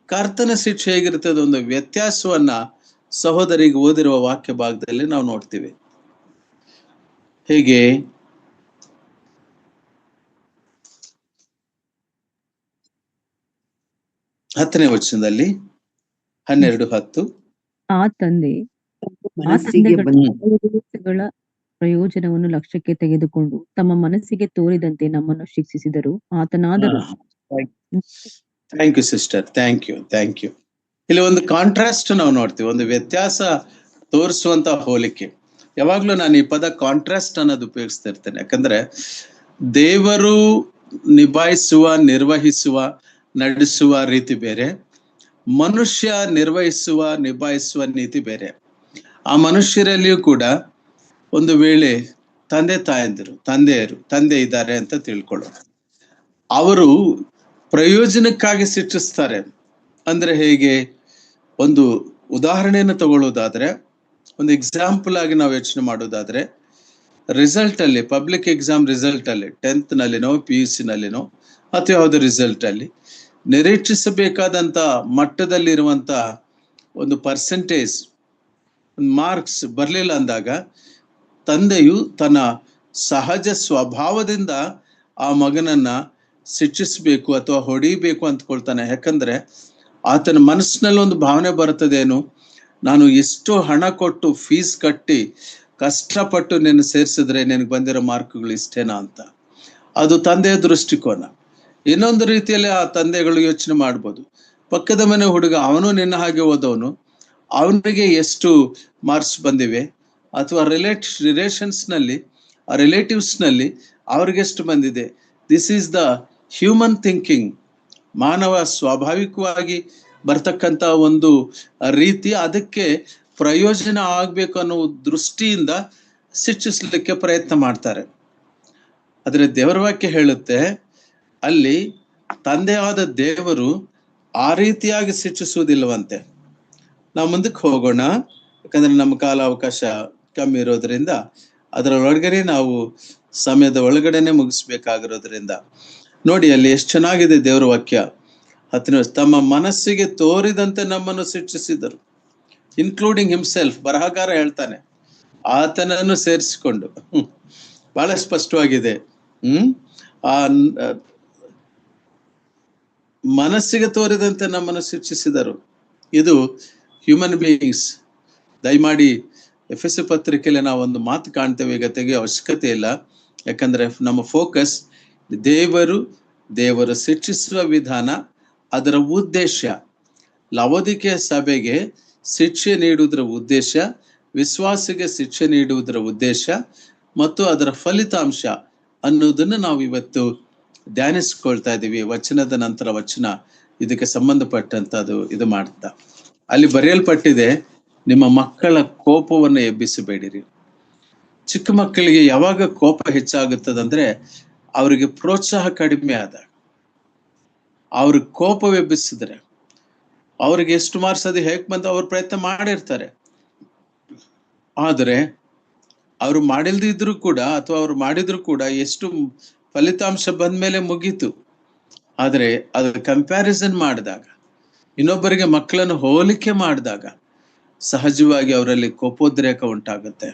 ಕರ್ತನ ಶಿಕ್ಷೆ ಹೇಗಿರುತ್ತದೆ, ಒಂದು ವ್ಯತ್ಯಾಸವನ್ನ ಸಹೋದರಿಗೆ ಓದಿರುವ ವಾಕ್ಯ ಭಾಗದಲ್ಲಿ ನಾವು ನೋಡ್ತೀವಿ. ಹೇಗೆ? ಹತ್ತನೇ ವಚನದಲ್ಲಿ 12:10, ಆ ತಂದೆ ಮನಸ್ಸಿಗೆ ಗಳ ಪ್ರಯೋಜನವನ್ನು ಲಕ್ಷ್ಯಕ್ಕೆ ತೆಗೆದುಕೊಂಡು ತಮ್ಮ ಮನಸ್ಸಿಗೆ ತೋರಿದಂತೆ ನಮ್ಮನ್ನು ಶಿಕ್ಷಿಸಿದರು. ಆತನಾದರೂ thank you sister, thank you. ಇಲ್ಲಿ ಒಂದು ಕಾಂಟ್ರಾಸ್ಟ್ ನಾವು ನೋಡ್ತೀವಿ, ಒಂದು ವ್ಯತ್ಯಾಸ ತೋರಿಸುವಂತ ಹೋಲಿಕೆ. ಯಾವಾಗ್ಲೂ ನಾನು ಈ ಪದ ಕಾಂಟ್ರಾಸ್ಟ್ ಅನ್ನೋದು ಉಪಯೋಗಿಸ್ತಾ ಇರ್ತೇನೆ. ಯಾಕಂದ್ರೆ ದೇವರು ನಿಭಾಯಿಸುವ, ನಿರ್ವಹಿಸುವ, ನಡೆಸುವ ರೀತಿ ಬೇರೆ, ಮನುಷ್ಯ ನಿಭಾಯಿಸುವ ನೀತಿ ಬೇರೆ. ಆ ಮನುಷ್ಯರಲ್ಲಿಯೂ ಕೂಡ ಒಂದು ವೇಳೆ ತಂದೆ ಇದ್ದಾರೆ ಅಂತ ತಿಳ್ಕೊಳ್ಳೋಣ. ಅವರು ಪ್ರಯೋಜನಕ್ಕಾಗಿ ಶಿಕ್ಷಿಸ್ತಾರೆ. ಅಂದ್ರೆ ಹೇಗೆ? ಒಂದು ಉದಾಹರಣೆಯನ್ನು ತಗೊಳ್ಳೋದಾದ್ರೆ, ಒಂದು ಎಕ್ಸಾಂಪಲ್ ಆಗಿ ನಾವು ಯೋಚನೆ ಮಾಡೋದಾದ್ರೆ, ರಿಸಲ್ಟ್ ಅಲ್ಲಿ, ಪಬ್ಲಿಕ್ ಎಕ್ಸಾಮ್ ರಿಸಲ್ಟ್ ಅಲ್ಲಿ, 10th ನಲ್ಲಿನೋ PUC ನಲ್ಲಿನೋ ಅಥವಾ ಯಾವುದೇ ರಿಸಲ್ಟ್ ಅಲ್ಲಿ ನಿರೀಕ್ಷಿಸಬೇಕಾದಂತ ಮಟ್ಟದಲ್ಲಿರುವಂತ ಒಂದು ಪರ್ಸೆಂಟೇಜ್ ಮಾರ್ಕ್ಸ್ ಬರಲಿಲ್ಲ ಅಂದಾಗ ತಂದೆಯು ತನ್ನ ಸಹಜ ಸ್ವಭಾವದಿಂದ ಆ ಮಗನನ್ನ ಶಿಕ್ಷಿಸಬೇಕು ಅಥವಾ ಹೊಡಿಬೇಕು ಅಂದ್ಕೊಳ್ತಾನೆ. ಯಾಕಂದ್ರೆ ಆತನ ಮನಸ್ಸಿನಲ್ಲಿ ಒಂದು ಭಾವನೆ ಬರ್ತದೇನು, ನಾನು ಎಷ್ಟು ಹಣ ಕೊಟ್ಟು ಫೀಸ್ ಕಟ್ಟಿ ಕಷ್ಟಪಟ್ಟು ನಿನ್ನ ಸೇರಿಸಿದ್ರೆ ನಿನಗೆ ಬಂದಿರೋ ಮಾರ್ಕ್ಗಳು ಇಷ್ಟೇನಾ ಅಂತ. ಅದು ತಂದೆಯ ದೃಷ್ಟಿಕೋನ. ಇನ್ನೊಂದು ರೀತಿಯಲ್ಲಿ ಆ ತಂದೆಗಳು ಯೋಚನೆ ಮಾಡ್ಬೋದು, ಪಕ್ಕದ ಮನೆ ಹುಡುಗ ಅವನು ನಿನ್ನ ಹಾಗೆ ಓದವನು, ಅವನಿಗೆ ಎಷ್ಟು ಮಾರ್ಕ್ಸ್ ಬಂದಿವೆ, ಅಥವಾ ರಿಲೇಟಿವ್ಸ್ ನಲ್ಲಿ ಅವ್ರಿಗೆ ಎಷ್ಟು ಬಂದಿದೆ. This is the human thinking, ಮಾನವ ಸ್ವಾಭಾವಿಕವಾಗಿ ಬರ್ತಕ್ಕಂಥ ಒಂದು ರೀತಿ. ಅದಕ್ಕೆ ಪ್ರಯೋಜನ ಆಗ್ಬೇಕು ಅನ್ನೋ ದೃಷ್ಟಿಯಿಂದ ಶಿಕ್ಷಿಸಲಿಕ್ಕೆ ಪ್ರಯತ್ನ ಮಾಡ್ತಾರೆ. ಆದ್ರೆ ದೇವರ ವಾಕ್ಯ ಹೇಳುತ್ತೆ, ಅಲ್ಲಿ ತಂದೆಯಾದ ದೇವರು ಆ ರೀತಿಯಾಗಿ ಶಿಕ್ಷಿಸುವುದಿಲ್ಲವಂತೆ. ನಾವು ಮುಂದಕ್ಕೆ ಹೋಗೋಣ, ಯಾಕಂದ್ರೆ ನಮ್ಮ ಕಾಲಾವಕಾಶ ಕಮ್ಮಿ ಇರೋದ್ರಿಂದ ಅದರೊಳಗಡೆ ನಾವು ಸಮಯದ ಒಳಗಡೆನೆ ಮುಗಿಸ್ಬೇಕಾಗಿರೋದ್ರಿಂದ ನೋಡಿ ಅಲ್ಲಿ ಎಷ್ಟು ಚೆನ್ನಾಗಿದೆ ದೇವರ ವಾಕ್ಯ. ತಮ್ಮ ಮನಸ್ಸಿಗೆ ತೋರಿದಂತೆ ನಮ್ಮನ್ನು ಶಿಕ್ಷಿಸಿದರು, ಇನ್ಕ್ಲೂಡಿಂಗ್ ಹಿಮ್ಸೆಲ್ಫ್. ಬರಹಗಾರ ಹೇಳ್ತಾನೆ, ಆತನನ್ನು ಸೇರಿಸಿಕೊಂಡು. ಬಹಳ ಸ್ಪಷ್ಟವಾಗಿದೆ. ಆ ಮನಸ್ಸಿಗೆ ತೋರಿದಂತೆ ನಮ್ಮನ್ನು ಶಿಕ್ಷಿಸಿದರು. ಇದು ಹ್ಯೂಮನ್ ಬೀಯಿಂಗ್ಸ್. ದಯಮಾಡಿ ಎಫೆಸ ಪತ್ರಿಕೆಯಲ್ಲಿ ನಾವು ಒಂದು ಮಾತು ಕಾಣ್ತೇವೆ, ಈಗ ತೆಗೆಯೋ ಅವಶ್ಯಕತೆ ಇಲ್ಲ. ಯಾಕಂದ್ರೆ ನಮ್ಮ ಫೋಕಸ್ ದೇವರು ಶಿಕ್ಷಿಸುವ ವಿಧಾನ, ಅದರ ಉದ್ದೇಶ, ಲವೋದಿಕೆಯ ಸಭೆಗೆ ಶಿಕ್ಷೆ ನೀಡುವುದರ ಉದ್ದೇಶ, ವಿಶ್ವಾಸಿಗೆ ಶಿಕ್ಷೆ ನೀಡುವುದರ ಉದ್ದೇಶ ಮತ್ತು ಅದರ ಫಲಿತಾಂಶ ಅನ್ನೋದನ್ನು ನಾವು ಇವತ್ತು ಧ್ಯಾನಿಸ್ಕೊಳ್ತಾ ಇದ್ದೀವಿ. ವಚನದ ನಂತರ ವಚನ ಇದಕ್ಕೆ ಸಂಬಂಧಪಟ್ಟಂತದ್ದು ಇದು ಮಾಡ್ತಾ ಅಲ್ಲಿ ಬರೆಯಲ್ಪಟ್ಟಿದೆ, ನಿಮ್ಮ ಮಕ್ಕಳ ಕೋಪವನ್ನು ಎಬ್ಬಿಸಬೇಡಿರಿ. ಚಿಕ್ಕ ಮಕ್ಕಳಿಗೆ ಯಾವಾಗ ಕೋಪ ಹೆಚ್ಚಾಗುತ್ತದಂದ್ರೆ ಅವರಿಗೆ ಪ್ರೋತ್ಸಾಹ ಕಡಿಮೆ ಆದಾಗ. ಅವ್ರಿಗೆ ಕೋಪವೆಬ್ಬಿಸಿದ್ರೆ ಅವ್ರಿಗೆ ಎಷ್ಟು ಮಾರ್ಕ್ಸ್ ಅದು ಹೇಗೆ ಬಂದು ಅವ್ರು ಪ್ರಯತ್ನ ಮಾಡಿರ್ತಾರೆ. ಆದರೆ ಅವರು ಮಾಡಿಲ್ದಿದ್ರು ಕೂಡ ಅಥವಾ ಅವ್ರು ಮಾಡಿದ್ರು ಕೂಡ ಎಷ್ಟು ಫಲಿತಾಂಶ ಬಂದ್ಮೇಲೆ ಮುಗೀತು. ಆದರೆ ಅದ್ರ ಕಂಪ್ಯಾರಿಸನ್ ಮಾಡಿದಾಗ, ಇನ್ನೊಬ್ಬರಿಗೆ ಮಕ್ಕಳನ್ನು ಹೋಲಿಕೆ ಮಾಡಿದಾಗ ಸಹಜವಾಗಿ ಅವರಲ್ಲಿ ಕೋಪೋದ್ರೇಕ ಉಂಟಾಗುತ್ತೆ.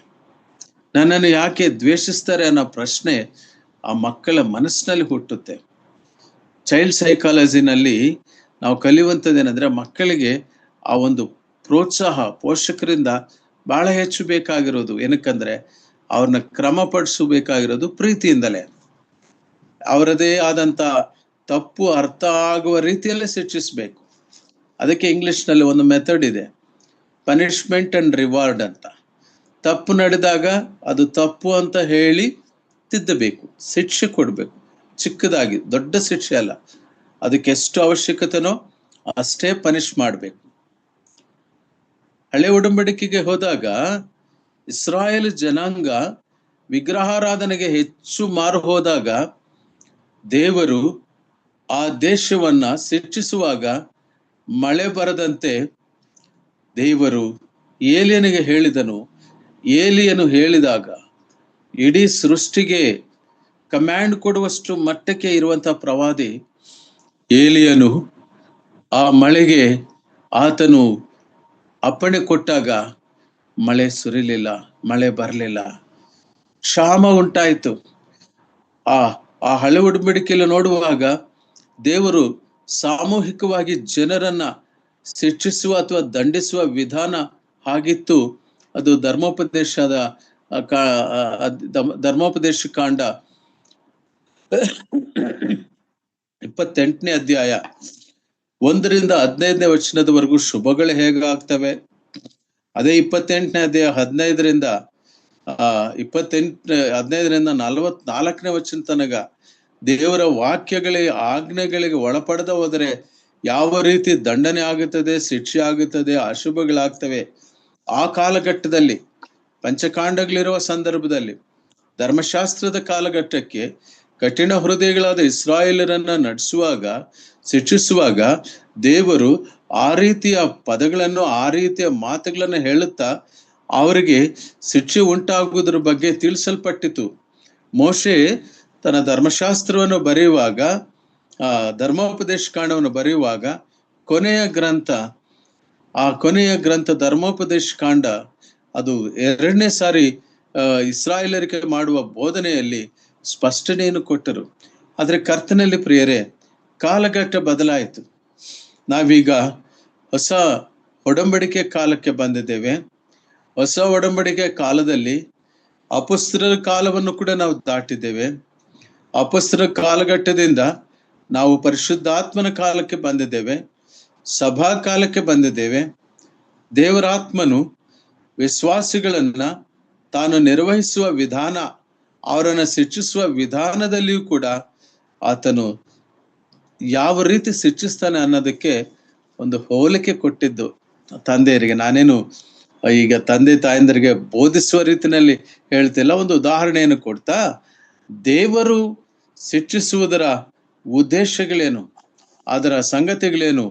ನನ್ನನ್ನು ಯಾಕೆ ದ್ವೇಷಿಸ್ತಾರೆ ಅನ್ನೋ ಪ್ರಶ್ನೆ ಆ ಮಕ್ಕಳ ಮನಸ್ಸಿನಲ್ಲಿ ಹುಟ್ಟುತ್ತೆ. ಚೈಲ್ಡ್ ಸೈಕಾಲಜಿನಲ್ಲಿ ನಾವು ಕಲಿಯುವಂಥದ್ದೇನೆಂದ್ರೆ, ಮಕ್ಕಳಿಗೆ ಆ ಒಂದು ಪ್ರೋತ್ಸಾಹ ಪೋಷಕರಿಂದ ಬಹಳ ಹೆಚ್ಚು ಬೇಕಾಗಿರೋದು. ಏನಕ್ಕಂದ್ರೆ ಅವ್ರನ್ನ ಕ್ರಮಪಡಿಸಬೇಕಾಗಿರೋದು ಪ್ರೀತಿಯಿಂದಲೇ. ಅವರದೇ ಆದಂತ ತಪ್ಪು ಅರ್ಥ ಆಗುವ ರೀತಿಯಲ್ಲೇ ಶಿಕ್ಷಿಸ್ಬೇಕು. ಅದಕ್ಕೆ ಇಂಗ್ಲಿಷ್ನಲ್ಲಿ ಒಂದು ಮೆಥಡ್ ಇದೆ, ಪನಿಷ್ಮೆಂಟ್ ಅಂಡ್ ರಿವಾರ್ಡ್ ಅಂತ. ತಪ್ಪು ನಡೆದಾಗ ಅದು ತಪ್ಪು ಅಂತ ಹೇಳಿ ತಿದ್ದಬೇಕು, ಶಿಕ್ಷೆ ಕೊಡ್ಬೇಕು. ಚಿಕ್ಕದಾಗಿ, ದೊಡ್ಡ ಶಿಕ್ಷೆ ಅಲ್ಲ, ಅದಕ್ಕೆ ಎಷ್ಟು ಅವಶ್ಯಕತೆನೋ ಅಷ್ಟೇ ಪನಿಷ್ ಮಾಡಬೇಕು. ಹಳೆ ಒಡಂಬಡಿಕೆಗೆ ಹೋದಾಗ ಇಸ್ರಾಯೇಲ್ ಜನಾಂಗ ವಿಗ್ರಹಾರಾಧನೆಗೆ ಹೆಚ್ಚು ಮಾರು ಹೋದಾಗ ದೇವರು ಆ ದೇಶವನ್ನ ಶಿಕ್ಷಿಸುವಾಗ ಮಳೆ ಬರದಂತೆ ದೇವರು ಏಲಿಯನಿಗೆ ಹೇಳಿದನು. ಏಲಿಯನು ಹೇಳಿದಾಗ ಇಡೀ ಸೃಷ್ಟಿಗೆ ಕಮ್ಯಾಂಡ್ ಕೊಡುವಷ್ಟು ಮಟ್ಟಕ್ಕೆ ಇರುವಂತಹ ಪ್ರವಾದಿ ಏಲಿಯನು ಆ ಮಳೆಗೆ ಆತನು ಅಪ್ಪಣೆ ಕೊಟ್ಟಾಗ ಮಳೆ ಸುರಿಲಿಲ್ಲ, ಮಳೆ ಬರಲಿಲ್ಲ, ಕ್ಷಾಮ ಉಂಟಾಯಿತು. ಆ ಹಳೆ ಒಡಂಬಡಿಕೆಯಲ್ಲಿ ನೋಡುವಾಗ ದೇವರು ಸಾಮೂಹಿಕವಾಗಿ ಜನರನ್ನ ಶಿಕ್ಷಿಸುವ ಅಥವಾ ದಂಡಿಸುವ ವಿಧಾನ ಆಗಿತ್ತು. ಅದು ಧರ್ಮೋಪದೇಶ ಕಾಂಡ 28ನೇ ಅಧ್ಯಾಯ 1ರಿಂದ 15ನೇ ವಚನದವರೆಗೂ ಶುಭಗಳು ಹೇಗಾಗ್ತವೆ. ಅದೇ 28ನೇ ಅಧ್ಯಾಯ 15ರಿಂದ 44ನೇ ವಚನ ತನಕ ದೇವರ ವಾಕ್ಯಗಳಿಗೆ ಆಜ್ಞೆಗಳಿಗೆ ಒಳಪಡದ ಹೋದರೆ ಯಾವ ರೀತಿ ದಂಡನೆ ಆಗುತ್ತದೆ, ಶಿಕ್ಷೆ ಆಗುತ್ತದೆ, ಅಶುಭಗಳಾಗ್ತವೆ. ಆ ಕಾಲಘಟ್ಟದಲ್ಲಿ ಪಂಚಕಾಂಡಗಳಿರುವ ಸಂದರ್ಭದಲ್ಲಿ ಧರ್ಮಶಾಸ್ತ್ರದ ಕಾಲಘಟ್ಟಕ್ಕೆ ಕಠಿಣ ಹೃದಯಗಳಾದ ಇಸ್ರಾಯೇಲರನ್ನ ನಡೆಸುವಾಗ, ಶಿಕ್ಷಿಸುವಾಗ ದೇವರು ಆ ರೀತಿಯ ಪದಗಳನ್ನು, ಆ ರೀತಿಯ ಮಾತುಗಳನ್ನು ಹೇಳುತ್ತಾ ಅವರಿಗೆ ಶಿಕ್ಷೆ ಉಂಟಾಗುವುದ್ರ ಬಗ್ಗೆ ತಿಳಿಸಲ್ಪಟ್ಟಿತು. ಮೋಶೆ ತನ್ನ ಧರ್ಮಶಾಸ್ತ್ರವನ್ನು ಬರೆಯುವಾಗ, ಧರ್ಮೋಪದೇಶ ಕಾಂಡವನ್ನು ಬರೆಯುವಾಗ ಕೊನೆಯ ಗ್ರಂಥ ಧರ್ಮೋಪದೇಶ ಕಾಂಡ ಅದು 2ನೇ ಸಾರಿ ಇಸ್ರಾಯೇಲರಿಗೆ ಮಾಡುವ ಬೋಧನೆಯಲ್ಲಿ ಸ್ಪಷ್ಟನೆಯನ್ನು ಕೊಟ್ಟರು. ಆದ್ರೆ ಕರ್ತನಲ್ಲಿ ಪ್ರಿಯರೇ, ಕಾಲಘಟ್ಟ ಬದಲಾಯಿತು. ನಾವೀಗ ಹೊಸ ಒಡಂಬಡಿಕೆ ಕಾಲಕ್ಕೆ ಬಂದಿದ್ದೇವೆ. ಹೊಸ ಒಡಂಬಡಿಕೆ ಕಾಲದಲ್ಲಿ ಅಪೊಸ್ತಲರ ಕಾಲವನ್ನು ಕೂಡ ನಾವು ದಾಟಿದ್ದೇವೆ. ಅಪೊಸ್ತಲರ ಕಾಲಘಟ್ಟದಿಂದ ನಾವು ಪರಿಶುದ್ಧಾತ್ಮನ ಕಾಲಕ್ಕೆ ಬಂದಿದ್ದೇವೆ, ಸಭಾ ಕಾಲಕ್ಕೆ ಬಂದಿದ್ದೇವೆ. ದೇವರಾತ್ಮನು ವಿಶ್ವಾಸಿಗಳನ್ನ ತಾನು ನಿರ್ವಹಿಸುವ ವಿಧಾನ, ಅವರನ್ನು ಶಿಕ್ಷಿಸುವ ವಿಧಾನದಲ್ಲಿಯೂ ಕೂಡ ಆತನು ಯಾವ ರೀತಿ ಶಿಕ್ಷಿಸ್ತಾನೆ ಅನ್ನೋದಕ್ಕೆ ಒಂದು ಹೋಲಿಕೆ ಕೊಟ್ಟಿದ್ದು ತಂದೆಯರಿಗೆ. ನಾನೇನು ಈಗ ತಂದೆ ತಾಯಂದರಿಗೆ ಬೋಧಿಸುವ ರೀತಿಯಲ್ಲಿ ಹೇಳ್ತಿಲ್ಲ, ಒಂದು ಉದಾಹರಣೆಯನ್ನು ಕೊಡ್ತಾ ದೇವರು ಶಿಕ್ಷಿಸುವುದರ ಉದ್ದೇಶಗಳೇನು, ಅದರ ಸಂಗತಿಗಳೇನು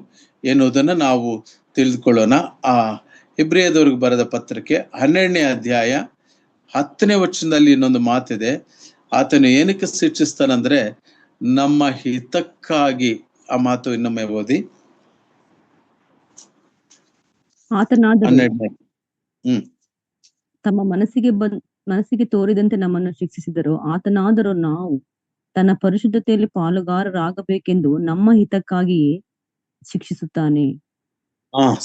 ಎನ್ನುವುದನ್ನು ನಾವು ತಿಳಿದುಕೊಳ್ಳೋಣ. ಆ ಇಬ್ರಿಯದವರಿಗೆ ಬರೆದ ಪತ್ರಿಕೆ 12ನೇ ಅಧ್ಯಾಯ 10ನೇ ವಚನದಲ್ಲಿ ಇನ್ನೊಂದು ಮಾತಿದೆ. ಆತನು ಏನಕ್ಕೆ ಶಿಕ್ಷಿಸ್ತಾನಂದ್ರೆ ನಮ್ಮ ಹಿತಕ್ಕಾಗಿ. ಆ ಮಾತು ಇನ್ನೊಮ್ಮೆ ಓದಿ. ಆತನಾದರೂ ತಮ್ಮ ಮನಸ್ಸಿಗೆ ತೋರಿದಂತೆ ನಮ್ಮನ್ನು ಶಿಕ್ಷಿಸಿದರು. ಆತನಾದರೂ ನಾವು ತನ್ನ ಪರಿಶುದ್ಧತೆಯಲ್ಲಿ ಪಾಲುಗಾರರಾಗಬೇಕೆಂದು ನಮ್ಮ ಹಿತಕ್ಕಾಗಿಯೇ ಶಿಕ್ಷಿಸುತ್ತಾನೆ.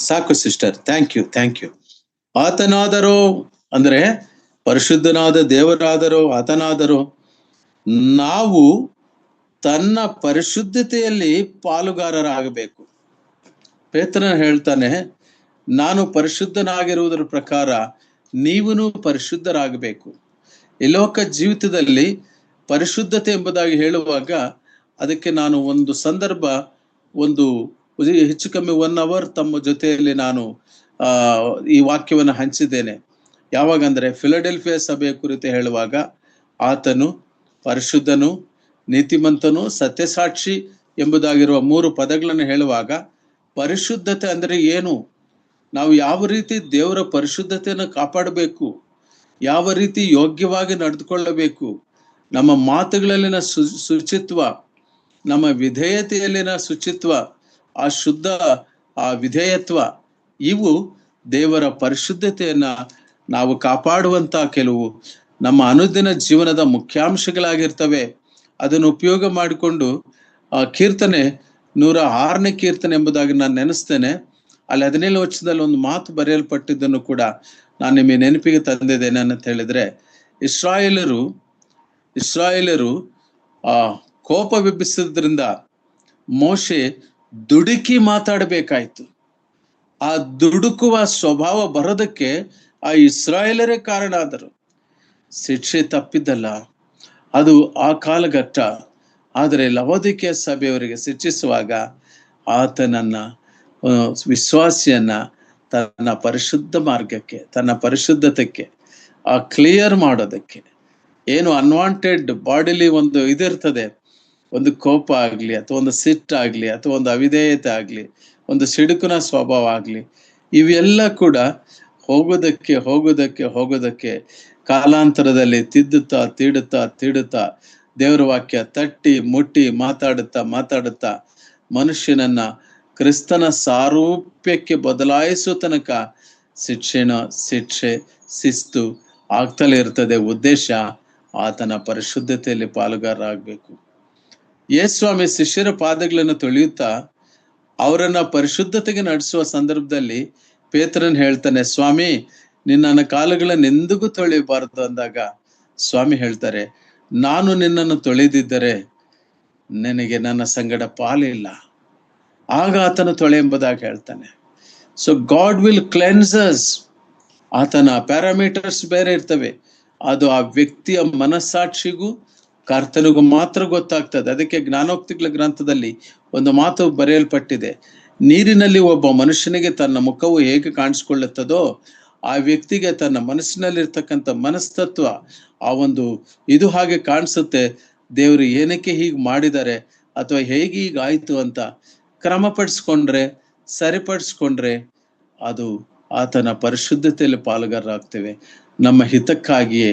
ಸಾಕು ಸಿಸ್ಟರ್, ಥ್ಯಾಂಕ್ ಯು. ಆತನಾದರೂ ಅಂದ್ರೆ ಪರಿಶುದ್ಧನಾದ ದೇವರಾದರೂ ಆತನಾದರೂ ನಾವು ತನ್ನ ಪರಿಶುದ್ಧತೆಯಲ್ಲಿ ಪಾಲುಗಾರರಾಗಬೇಕು. ಪೇತ್ರನ ಹೇಳ್ತಾನೆ, ನಾನು ಪರಿಶುದ್ಧನಾಗಿರುವುದರ ಪ್ರಕಾರ ನೀವೂ ಪರಿಶುದ್ಧರಾಗಬೇಕು. ಈ ಲೋಕ ಜೀವಿತದಲ್ಲಿ ಪರಿಶುದ್ಧತೆ ಎಂಬುದಾಗಿ ಹೇಳುವಾಗ ಅದಕ್ಕೆ ನಾನು ಒಂದು ಸಂದರ್ಭ, ಒಂದು ಹೆಚ್ಚು ಕಮ್ಮಿ 1 hour ತಮ್ಮ ಜೊತೆಯಲ್ಲಿ ನಾನು ಈ ವಾಕ್ಯವನ್ನು ಹಂಚಿದ್ದೇನೆ. ಯಾವಾಗಂದ್ರೆ ಫಿಲಡೆಲ್ಫಿಯಾ ಸಭೆಯ ಕುರಿತು ಹೇಳುವಾಗ ಆತನು ಪರಿಶುದ್ಧನು, ನೀತಿಮಂತನು, ಸತ್ಯಸಾಕ್ಷಿ ಎಂಬುದಾಗಿರುವ 3 ಪದಗಳನ್ನು ಹೇಳುವಾಗ ಪರಿಶುದ್ಧತೆ ಅಂದ್ರೆ ಏನು, ನಾವು ಯಾವ ರೀತಿ ದೇವರ ಪರಿಶುದ್ಧತೆಯನ್ನು ಕಾಪಾಡಬೇಕು, ಯಾವ ರೀತಿ ಯೋಗ್ಯವಾಗಿ ನಡೆದುಕೊಳ್ಳಬೇಕು, ನಮ್ಮ ಮಾತುಗಳಲ್ಲಿನ ಶುಚಿತ್ವ, ನಮ್ಮ ವಿಧೇಯತೆಯಲ್ಲಿನ ಶುಚಿತ್ವ, ಆ ಶುದ್ಧ ಆ ವಿಧೇಯತ್ವ, ಇವು ದೇವರ ಪರಿಶುದ್ಧತೆಯನ್ನ ನಾವು ಕಾಪಾಡುವಂತ ಕೆಲವು ನಮ್ಮ ಅನುದಿನ ಜೀವನದ ಮುಖ್ಯಾಂಶಗಳಾಗಿರ್ತವೆ. ಅದನ್ನು ಉಪಯೋಗ ಮಾಡಿಕೊಂಡು ಕೀರ್ತನೆ 106ನೇ ಕೀರ್ತನೆ ಎಂಬುದಾಗಿ ನಾನು ನೆನೆಸ್ತೇನೆ. ಅಲ್ಲಿ 17ನೇ ವಚನದಲ್ಲಿ ಒಂದು ಮಾತು ಬರೆಯಲ್ಪಟ್ಟಿದ್ದನ್ನು ಕೂಡ ನಾನು ನಿಮಗೆ ನೆನಪಿಗೆ ತಂದಿದ್ದೇನೆ ಅಂತ ಹೇಳಿದ್ರೆ, ಇಸ್ರಾಯೇಲರು ಕೋಪ ವಿಬ್ಬಿಸಿದ್ರಿಂದ ಮೋಶೆ ದುಡುಕಿ ಮಾತಾಡಬೇಕಾಯ್ತು. ಆ ದುಡುಕುವ ಸ್ವಭಾವ ಬರೋದಕ್ಕೆ ಆ ಇಸ್ರಾಯೇಲರೇ ಕಾರಣ ಆದರು. ಶಿಕ್ಷೆ ತಪ್ಪಿದ್ದಲ್ಲ, ಅದು ಆ ಕಾಲಘಟ್ಟ. ಆದರೆ ಲವೋದಿಕೀಯ ಸಭೆಯವರಿಗೆ ಶಿಕ್ಷಿಸುವಾಗ ಆತನನ್ನ ವಿಶ್ವಾಸಿಯನ್ನ ತನ್ನ ಪರಿಶುದ್ಧ ಮಾರ್ಗಕ್ಕೆ, ತನ್ನ ಪರಿಶುದ್ಧತೆಗೆ ಕ್ಲಿಯರ್ ಮಾಡೋದಕ್ಕೆ, ಏನು ಅನ್ವಾಂಟೆಡ್ ಬಾಡಿಲಿ ಒಂದು ಇದಿರ್ತದೆ, ಒಂದು ಕೋಪ ಆಗ್ಲಿ ಅಥವಾ ಒಂದು ಸಿಟ್ಟಾಗ್ಲಿ ಅಥವಾ ಒಂದು ಅವಿಧೇಯತೆ ಆಗ್ಲಿ, ಒಂದು ಸಿಡುಕುನ ಸ್ವಭಾವ ಆಗ್ಲಿ, ಇವೆಲ್ಲ ಕೂಡ ಹೋಗೋದಕ್ಕೆ ಕಾಲಾಂತರದಲ್ಲಿ ತೀಡುತ್ತಾ ದೇವರ ವಾಕ್ಯ ತಟ್ಟಿ ಮುಟ್ಟಿ ಮಾತಾಡುತ್ತಾ ಮನುಷ್ಯನನ್ನ ಕ್ರಿಸ್ತನ ಸಾರೂಪ್ಯಕ್ಕೆ ಬದಲಾಯಿಸೋ ತನಕ ಶಿಕ್ಷೆ ಶಿಸ್ತು ಆಗ್ತಲೇ ಇರ್ತದೆ. ಉದ್ದೇಶ ಆತನ ಪರಿಶುದ್ಧತೆಯಲ್ಲಿ ಪಾಲುಗಾರರಾಗಬೇಕು. ಯೇಸುಸ್ವಾಮಿ ಶಿಷ್ಯರ ಪಾದಗಳನ್ನು ತೊಳೆಯುತ್ತಾ ಅವರನ್ನ ಪರಿಶುದ್ಧತೆಗೆ ನಡೆಸುವ ಸಂದರ್ಭದಲ್ಲಿ ಪೇತ್ರನ್ ಹೇಳ್ತಾನೆ, ಸ್ವಾಮಿ ನಿನ್ನ ಕಾಲುಗಳನ್ನ ಎಂದಿಗೂ ತೊಳೆಯಬಾರದು ಅಂದಾಗ ಸ್ವಾಮಿ ಹೇಳ್ತಾರೆ, ನಾನು ನಿನ್ನನ್ನು ತೊಳೆದಿದ್ದರೆ ನಿನಗೆ ನನ್ನ ಸಂಗಡ ಪಾಲಿಲ್ಲ. ಆಗ ಆತನ ತೊಳೆ ಎಂಬುದಾಗಿ ಹೇಳ್ತಾನೆ. So god will cleanses. ಆತನ ಪ್ಯಾರಾಮೀಟರ್ಸ್ ಬೇರೆ ಇರ್ತವೆ. ಅದು ಆ ವ್ಯಕ್ತಿಯ ಮನಸ್ಸಾಕ್ಷಿಗೂ ಕರ್ತನಿಗೂ ಮಾತ್ರ ಗೊತ್ತಾಗ್ತದೆ. ಅದಕ್ಕೆ ಜ್ಞಾನೋಕ್ತಿಗಳ ಗ್ರಂಥದಲ್ಲಿ ಒಂದು ಮಾತು ಬರೆಯಲ್ಪಟ್ಟಿದೆ, ನೀರಿನಲ್ಲಿ ಒಬ್ಬ ಮನುಷ್ಯನಿಗೆ ತನ್ನ ಮುಖವು ಹೇಗೆ ಕಾಣಿಸ್ಕೊಳ್ಳುತ್ತದೋ ಆ ವ್ಯಕ್ತಿಗೆ ತನ್ನ ಮನಸ್ಸಿನಲ್ಲಿರ್ತಕ್ಕಂಥ ಮನಸ್ತತ್ವ ಆ ಒಂದು ಇದು ಹಾಗೆ ಕಾಣಿಸುತ್ತೆ. ದೇವರು ಏನಕ್ಕೆ ಹೀಗೆ ಮಾಡಿದ್ದಾರೆ ಅಥವಾ ಹೇಗೆ ಹೀಗಾಯ್ತು ಅಂತ ಕ್ರಮಪಡಿಸ್ಕೊಂಡ್ರೆ, ಸರಿಪಡಿಸ್ಕೊಂಡ್ರೆ ಅದು ಆತನ ಪರಿಶುದ್ಧತೆಯಲ್ಲಿ ಪಾಲುಗಾರರಾಗ್ತೇವೆ. ನಮ್ಮ ಹಿತಕ್ಕಾಗಿಯೇ,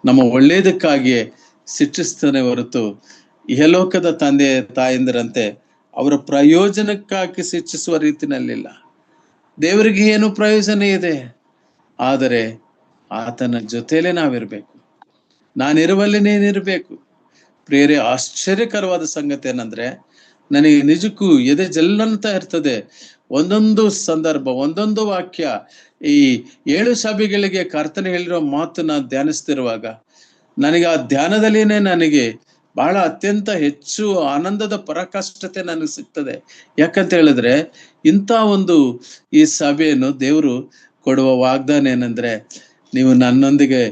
ನಮ್ಮ ಒಳ್ಳೆಯದಕ್ಕಾಗಿಯೇ ಶಿಕ್ಷಿಸ್ತಾನೆ ಹೊರತು ಇಹಲೋಕದ ತಂದೆ ತಾಯಂದಿರಂತೆ ಅವರ ಪ್ರಯೋಜನಕ್ಕಾಗಿ ಶಿಕ್ಷಿಸುವ ರೀತಿನಲ್ಲಿಲ್ಲ. ದೇವರಿಗೆ ಏನು ಪ್ರಯೋಜನ ಇದೆ, ಆದರೆ ಆತನ ಜೊತೆಯಲ್ಲೇ ನಾವಿರ್ಬೇಕು. ನಾನಿರುವಲ್ಲಿ ನೀನಿರ್ಬೇಕು. ಪ್ರಿಯರೇ, ಆಶ್ಚರ್ಯಕರವಾದ ಸಂಗತಿ ಏನಂದ್ರೆ, ನನಗೆ ನಿಜಕ್ಕೂ ಎದೆ ಜಲ್ಲಂತ ಇರ್ತದೆ. ಒಂದೊಂದು ಸಂದರ್ಭ, ಒಂದೊಂದು ವಾಕ್ಯ, ಈ 7 ಸಭೆಗಳಿಗೆ ಕರ್ತನೆ ಹೇಳಿರೋ ಮಾತು ನಾನು ಧ್ಯಾನಿಸ್ತಿರುವಾಗ ನನಗೆ ಆ ಧ್ಯಾನದಲ್ಲಿನೇ ನನಗೆ ಬಹಳ ಅತ್ಯಂತ ಹೆಚ್ಚು ಆನಂದದ ಪರಾಕಾಷ್ಠತೆ ನನಗೆ ಸಿಗ್ತದೆ. ಯಾಕಂತ ಹೇಳಿದ್ರೆ, ಇಂಥ ಒಂದು ಈ ಸಭೆಯನ್ನು ದೇವರು ಕೊಡುವ ವಾಗ್ದಾನ ಏನಂದ್ರೆ, ನೀವು ನನ್ನೊಂದಿಗೆ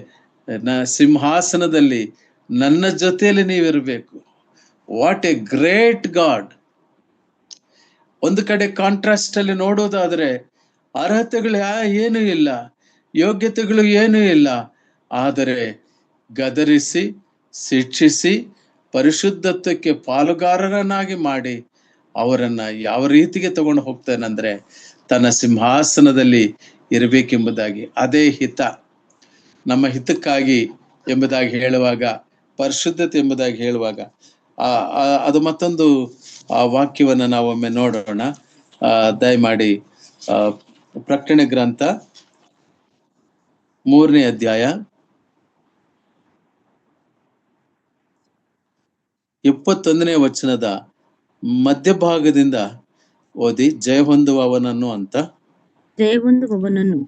ಸಿಂಹಾಸನದಲ್ಲಿ ನನ್ನ ಜೊತೆಯಲ್ಲಿ ನೀವಿರಬೇಕು. What a great God. ಒಂದು ಕಡೆ ಕಾಂಟ್ರಾಸ್ಟ್ ಅಲ್ಲಿ ನೋಡೋದಾದ್ರೆ, ಅರ್ಹತೆಗಳು ಏನೂ ಇಲ್ಲ, ಯೋಗ್ಯತೆಗಳು ಏನೂ ಇಲ್ಲ, ಆದರೆ ಗದರಿಸಿ ಶಿಕ್ಷಿಸಿ ಪರಿಶುದ್ಧತ್ವಕ್ಕೆ ಪಾಲುಗಾರರನ್ನಾಗಿ ಮಾಡಿ ಅವರನ್ನ ಯಾವ ರೀತಿಗೆ ತಗೊಂಡು ಹೋಗ್ತಾನಂದ್ರೆ, ತನ್ನ ಸಿಂಹಾಸನದಲ್ಲಿ ಇರಬೇಕೆಂಬುದಾಗಿ. ಅದೇ ಹಿತ, ನಮ್ಮ ಹಿತಕ್ಕಾಗಿ ಎಂಬುದಾಗಿ ಹೇಳುವಾಗ, ಪರಿಶುದ್ಧತೆ ಎಂಬುದಾಗಿ ಹೇಳುವಾಗ ಅದು ಮತ್ತೊಂದು ವಾಕ್ಯವನ್ನ ನಾವೊಮ್ಮೆ ನೋಡೋಣ. ದಯಮಾಡಿ ಪ್ರಕಟಣೆ ಗ್ರಂಥ 3ನೇ ಅಧ್ಯಾಯ 71ನೇ ವಚನದ ಮಧ್ಯಭಾಗದಿಂದ ಓದಿ. ಜಯ ಹೊಂದುವವನನ್ನು ಅಂತ, ಜಯ ಹೊಂದುವವನನ್ನು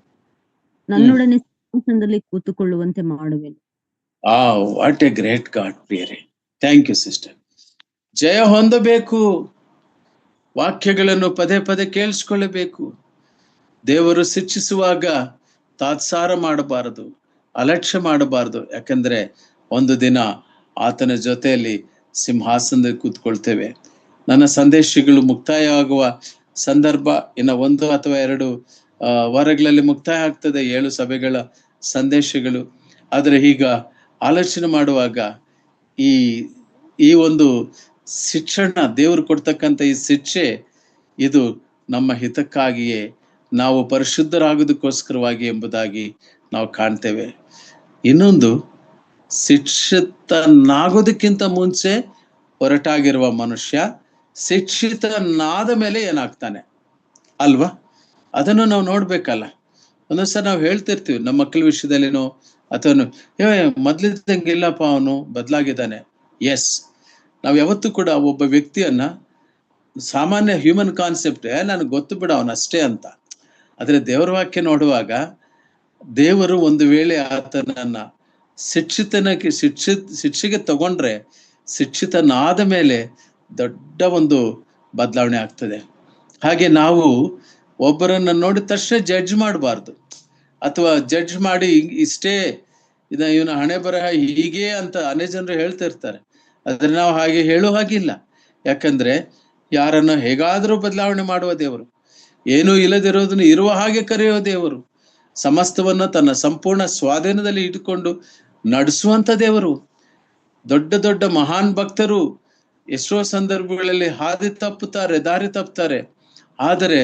ನನ್ನೊಡನೆ ಸಿಂಹಾಸನದಲ್ಲಿ ಕೂತುಕೊಳ್ಳುವಂತೆ ಮಾಡುವೆನು. What a great god. ಪ್ರಿಯರೇ, ಥ್ಯಾಂಕ್ ಯು ಸಿಸ್ಟರ್. ಜಯ ಹೊಂದಬೇಕು. ವಾಕ್ಯಗಳನ್ನು ಪದೇ ಪದೇ ಕೇಳಿಸ್ಕೊಳ್ಳಬೇಕು. ದೇವರು ಶಿಕ್ಷಿಸುವಾಗ ತಾತ್ಸಾರ ಮಾಡಬಾರದು, ಅಲಕ್ಷ್ಯ ಮಾಡಬಾರದು. ಯಾಕಂದ್ರೆ ಒಂದು ದಿನ ಆತನ ಜೊತೆಯಲ್ಲಿ ಸಿಂಹಾಸನದಲ್ಲಿ ಕೂತ್ಕೊಳ್ತೇವೆ. ನನ್ನ ಸಂದೇಶಗಳು ಮುಕ್ತಾಯ ಆಗುವ ಸಂದರ್ಭ ಇನ್ನು 1 ಅಥವಾ 2 ವಾರಗಳಲ್ಲಿ ಮುಕ್ತಾಯ ಆಗ್ತದೆ, 7 ಸಭೆಗಳ ಸಂದೇಶಗಳು. ಆದರೆ ಈಗ ಆಲೋಚನೆ ಮಾಡುವಾಗ ಈ ಒಂದು ಶಿಕ್ಷಣ, ದೇವರು ಕೊಡ್ತಕ್ಕಂಥ ಈ ಶಿಕ್ಷೆ, ಇದು ನಮ್ಮ ಹಿತಕ್ಕಾಗಿಯೇ, ನಾವು ಪರಿಶುದ್ಧರಾಗೋದಕ್ಕೋಸ್ಕರವಾಗಿ ಎಂಬುದಾಗಿ ನಾವು ಕಾಣ್ತೇವೆ. ಇನ್ನೊಂದು, ಶಿಕ್ಷಿತನಾಗೋದಕ್ಕಿಂತ ಮುಂಚೆ ಹೊರಟಾಗಿರುವ ಮನುಷ್ಯ ಶಿಕ್ಷಿತನಾದ ಮೇಲೆ ಏನಾಗ್ತಾನೆ ಅಲ್ವಾ? ಅದನ್ನು ನಾವು ನೋಡ್ಬೇಕಲ್ಲ. ಒಂದೊಂದ್ಸಲ ನಾವು ಹೇಳ್ತಿರ್ತೀವಿ ನಮ್ಮ ಮಕ್ಕಳ ವಿಷಯದಲ್ಲಿನೋ, ಅಥವಾ ಮೊದ್ಲಿದ್ದಂಗೆ ಇಲ್ಲಪ್ಪ, ಅವನು ಬದಲಾಗಿದ್ದಾನೆ. ಎಸ್, ನಾವು ಯಾವತ್ತೂ ಕೂಡ ಒಬ್ಬ ವ್ಯಕ್ತಿಯನ್ನ, ಸಾಮಾನ್ಯ ಹ್ಯೂಮನ್ ಕಾನ್ಸೆಪ್ಟ್, ನನಗೆ ಗೊತ್ತು ಬಿಡ ಅವನಷ್ಟೇ ಅಂತ. ಆದ್ರೆ ದೇವರ ವಾಕ್ಯ ನೋಡುವಾಗ, ದೇವರು ಒಂದು ವೇಳೆ ಆತನನ್ನ ಶಿಕ್ಷೆಗೆ ತಗೊಂಡ್ರೆ, ಶಿಕ್ಷಿತನಾದ ಮೇಲೆ ದೊಡ್ಡ ಒಂದು ಬದಲಾವಣೆ ಆಗ್ತದೆ. ಹಾಗೆ ನಾವು ಒಬ್ಬರನ್ನ ನೋಡಿದ ತಕ್ಷಣ ಜಡ್ಜ್ ಮಾಡಬಾರ್ದು, ಅಥವಾ ಜಡ್ಜ್ ಮಾಡಿ ಇಷ್ಟೇ ಇವನ ಹಣೆ ಬರಹ ಹೀಗೆ ಅಂತ ಅನೇಕ ಜನರು ಹೇಳ್ತಾ ಇರ್ತಾರೆ. ಆದ್ರೆ ನಾವು ಹಾಗೆ ಹೇಳೋ ಹಾಗಿಲ್ಲ. ಯಾಕಂದ್ರೆ ಯಾರನ್ನ ಹೇಗಾದರೂ ಬದಲಾವಣೆ ಮಾಡುವ ದೇವರು, ಏನೂ ಇಲ್ಲದಿರೋದನ್ನು ಇರುವ ಹಾಗೆ ಕರೆಯೋ ದೇವರು, ಸಮಸ್ತವನ್ನ ತನ್ನ ಸಂಪೂರ್ಣ ಸ್ವಾಧೀನದಲ್ಲಿ ಇಟ್ಟುಕೊಂಡು ನಡೆಸುವಂತ ದೇವರು. ದೊಡ್ಡ ದೊಡ್ಡ ಮಹಾನ್ ಭಕ್ತರು ಎಷ್ಟೋ ಸಂದರ್ಭಗಳಲ್ಲಿ ದಾರಿ ತಪ್ಪುತ್ತಾರೆ. ಆದರೆ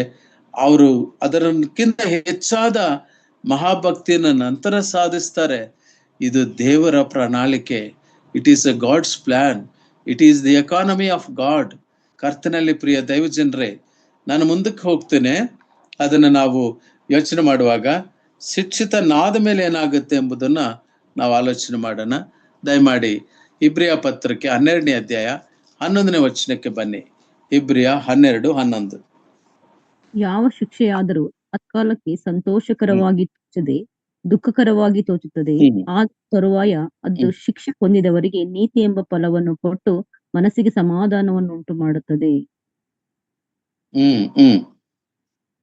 ಅವರು ಅದಕ್ಕಿಂತ ಹೆಚ್ಚಾದ ಮಹಾಭಕ್ತಿಯನ್ನ ನಂತರ ಸಾಧಿಸ್ತಾರೆ. ಇದು ದೇವರ ಪ್ರಣಾಳಿಕೆ. It is a God's plan. It is the economy of God. ಕರ್ತನಲ್ಲಿ ಪ್ರಿಯ ದೈವಜನರೇ, ನಾನು ಮುಂದಕ್ಕೆ ಹೋಗ್ತೇನೆ. ಅದನ್ನು ನಾವು ಯೋಚನೆ ಮಾಡುವಾಗ ಶಿಕ್ಷಿತನಾದ ಮೇಲೆ ಏನಾಗುತ್ತೆ ಎಂಬುದನ್ನ ನಾವು ಆಲೋಚನೆ ಮಾಡೋಣ. ದಯಮಾಡಿ ಇಬ್ರಿಯ ಪತ್ರಕ್ಕೆ 12ನೇ ಅಧ್ಯಾಯ 11ನೇ ವಚನಕ್ಕೆ ಬನ್ನಿ. ಇಬ್ರಿಯ 12:11. ಯಾವ ಶಿಕ್ಷೆಯಾದರೂ ತತ್ಕಾಲಕ್ಕೆ ಸಂತೋಷಕರವಾಗಿ ತೋಚದೆ ದುಃಖಕರವಾಗಿ ತೋಚುತ್ತದೆ. ಆ ತರುವಾಯ ಅದು ಶಿಕ್ಷೆ ಹೊಂದಿದವರಿಗೆ ನೀತಿ ಎಂಬ ಫಲವನ್ನು ಕೊಟ್ಟು ಮನಸ್ಸಿಗೆ ಸಮಾಧಾನವನ್ನು ಉಂಟು ಮಾಡುತ್ತದೆ.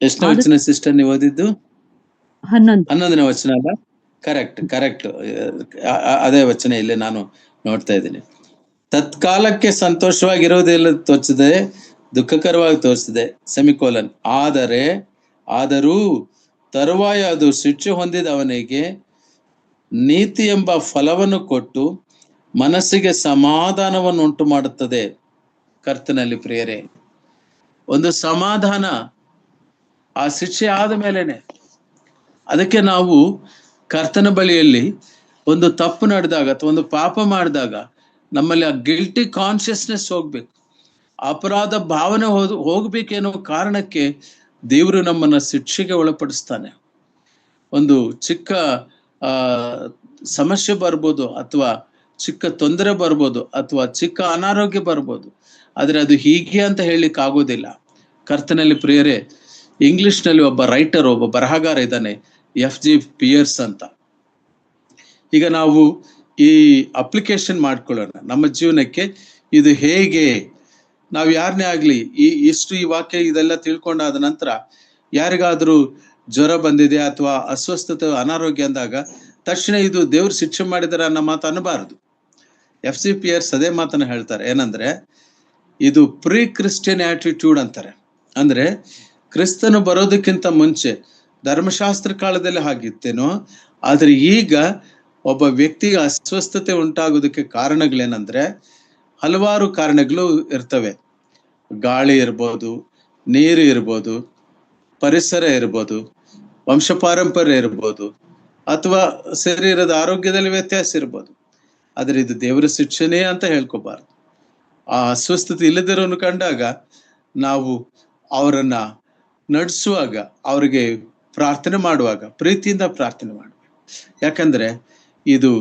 ಎಷ್ಟನೇ ವಚನ ಸಿಸ್ಟರ್ ನೀವು ಓದಿದ್ದು? 11ನೇ ವಚನ ಅಲ್ಲ? ಕರೆಕ್ಟ್. ಅದೇ ವಚನ ಇಲ್ಲಿ ನಾನು ನೋಡ್ತಾ ಇದ್ದೀನಿ. ತತ್ಕಾಲಕ್ಕೆ ಸಂತೋಷವಾಗಿರೋದೆಲ್ಲ ತೋಚದೆ ದುಃಖಕರವಾಗಿ ತೋರಿಸಿದೆ, ಸೆಮಿಕೋಲನ್. ಆದರೂ ತರುವಾಯ ಅದು ಶಿಕ್ಷೆ ಹೊಂದಿದವನಿಗೆ ನೀತಿ ಎಂಬ ಫಲವನ್ನು ಕೊಟ್ಟು ಮನಸ್ಸಿಗೆ ಸಮಾಧಾನವನ್ನು ಉಂಟು ಮಾಡುತ್ತದೆ. ಕರ್ತನಲ್ಲಿ ಪ್ರಿಯರೇ, ಒಂದು ಸಮಾಧಾನ ಆ ಶಿಕ್ಷೆ ಆದ ಮೇಲೇನೆ. ಅದಕ್ಕೆ ನಾವು ಕರ್ತನ ಬಳಿಯಲ್ಲಿ ಒಂದು ತಪ್ಪು ನಡೆದಾಗ ಅಥವಾ ಒಂದು ಪಾಪ ಮಾಡಿದಾಗ ನಮ್ಮಲ್ಲಿ ಆ ಗಿಲ್ಟಿ ಕಾನ್ಷಿಯಸ್ನೆಸ್ ಹೋಗ್ಬೇಕು, ಅಪರಾಧ ಭಾವನೆ ಹೋಗ್ಬೇಕೇನೋ ಕಾರಣಕ್ಕೆ ದೇವರು ನಮ್ಮನ್ನ ಶಿಕ್ಷೆಗೆ ಒಳಪಡಿಸ್ತಾನೆ. ಒಂದು ಚಿಕ್ಕ ಸಮಸ್ಯೆ ಬರ್ಬೋದು, ಅಥವಾ ಚಿಕ್ಕ ತೊಂದರೆ ಬರ್ಬೋದು, ಅಥವಾ ಚಿಕ್ಕ ಅನಾರೋಗ್ಯ ಬರ್ಬೋದು, ಆದ್ರೆ ಅದು ಹೀಗೆ ಅಂತ ಹೇಳಲಿಕ್ಕೆ ಆಗೋದಿಲ್ಲ. ಕರ್ತನಲ್ಲಿ ಪ್ರಿಯರೇ, ಇಂಗ್ಲಿಷ್ನಲ್ಲಿ ಒಬ್ಬ ರೈಟರ್, ಒಬ್ಬ ಬರಹಗಾರ ಇದ್ದಾನೆ, FG ಪಿಯರ್ಸ್ ಅಂತ. ಈಗ ನಾವು ಈ ಅಪ್ಲಿಕೇಶನ್ ಮಾಡ್ಕೊಳ್ಳೋಣ ನಮ್ಮ ಜೀವನಕ್ಕೆ. ಇದು ಹೇಗೆ, ನಾವು ಯಾರನ್ನೇ ಆಗ್ಲಿ ಈ ವಾಕ್ಯ ಇದೆಲ್ಲ ತಿಳ್ಕೊಂಡಾದ ನಂತರ ಯಾರಿಗಾದ್ರೂ ಜ್ವರ ಬಂದಿದೆ ಅಥವಾ ಅಸ್ವಸ್ಥತೆ ಅನಾರೋಗ್ಯ ಅಂದಾಗ ತಕ್ಷಣ ಇದು ದೇವ್ರು ಶಿಕ್ಷೆ ಮಾಡಿದಾರೆ ಅನ್ನೋ ಮಾತು ಅನ್ನಬಾರದು. FG ಪಿಯರ್ಸ್ ಅದೇ ಮಾತನ್ನ ಹೇಳ್ತಾರೆ, ಏನಂದ್ರೆ ಇದು ಪ್ರೀ ಕ್ರಿಶ್ಚಿಯನ್ ಆಟಿಟ್ಯೂಡ್ ಅಂತಾರೆ. ಅಂದ್ರೆ ಕ್ರಿಸ್ತನು ಬರೋದಕ್ಕಿಂತ ಮುಂಚೆ ಧರ್ಮಶಾಸ್ತ್ರ ಕಾಲದಲ್ಲಿ ಹಾಗಿತ್ತೇನೋ, ಆದ್ರೆ ಈಗ ಒಬ್ಬ ವ್ಯಕ್ತಿಗೆ ಅಸ್ವಸ್ಥತೆ ಉಂಟಾಗೋದಕ್ಕೆ ಕಾರಣಗಳೇನಂದ್ರೆ ಹಲವಾರು ಕಾರಣಗಳು ಇರ್ತವೆ. ಗಾಳಿ ಇರ್ಬೋದು, ನೀರು ಇರ್ಬೋದು, ಪರಿಸರ ಇರ್ಬೋದು, ವಂಶ ಪಾರಂಪರ್ಯ ಇರ್ಬೋದು, ಅಥವಾ ಶರೀರದ ಆರೋಗ್ಯದಲ್ಲಿ ವ್ಯತ್ಯಾಸ ಇರ್ಬೋದು. ಆದ್ರೆ ಇದು ದೇವರ ಶಿಕ್ಷಣೆ ಅಂತ ಹೇಳ್ಕೋಬಾರ್ದು. ಆ ಅಸ್ವಸ್ಥತೆ ಇಲ್ಲದಿರೋನು ಕಂಡಾಗ ನಾವು ಅವರನ್ನ ನಡೆಸುವಾಗ, ಅವ್ರಿಗೆ ಪ್ರಾರ್ಥನೆ ಮಾಡುವಾಗ ಪ್ರೀತಿಯಿಂದ ಪ್ರಾರ್ಥನೆ ಮಾಡ್ಬೇಕು. ಯಾಕಂದ್ರೆ ಇದು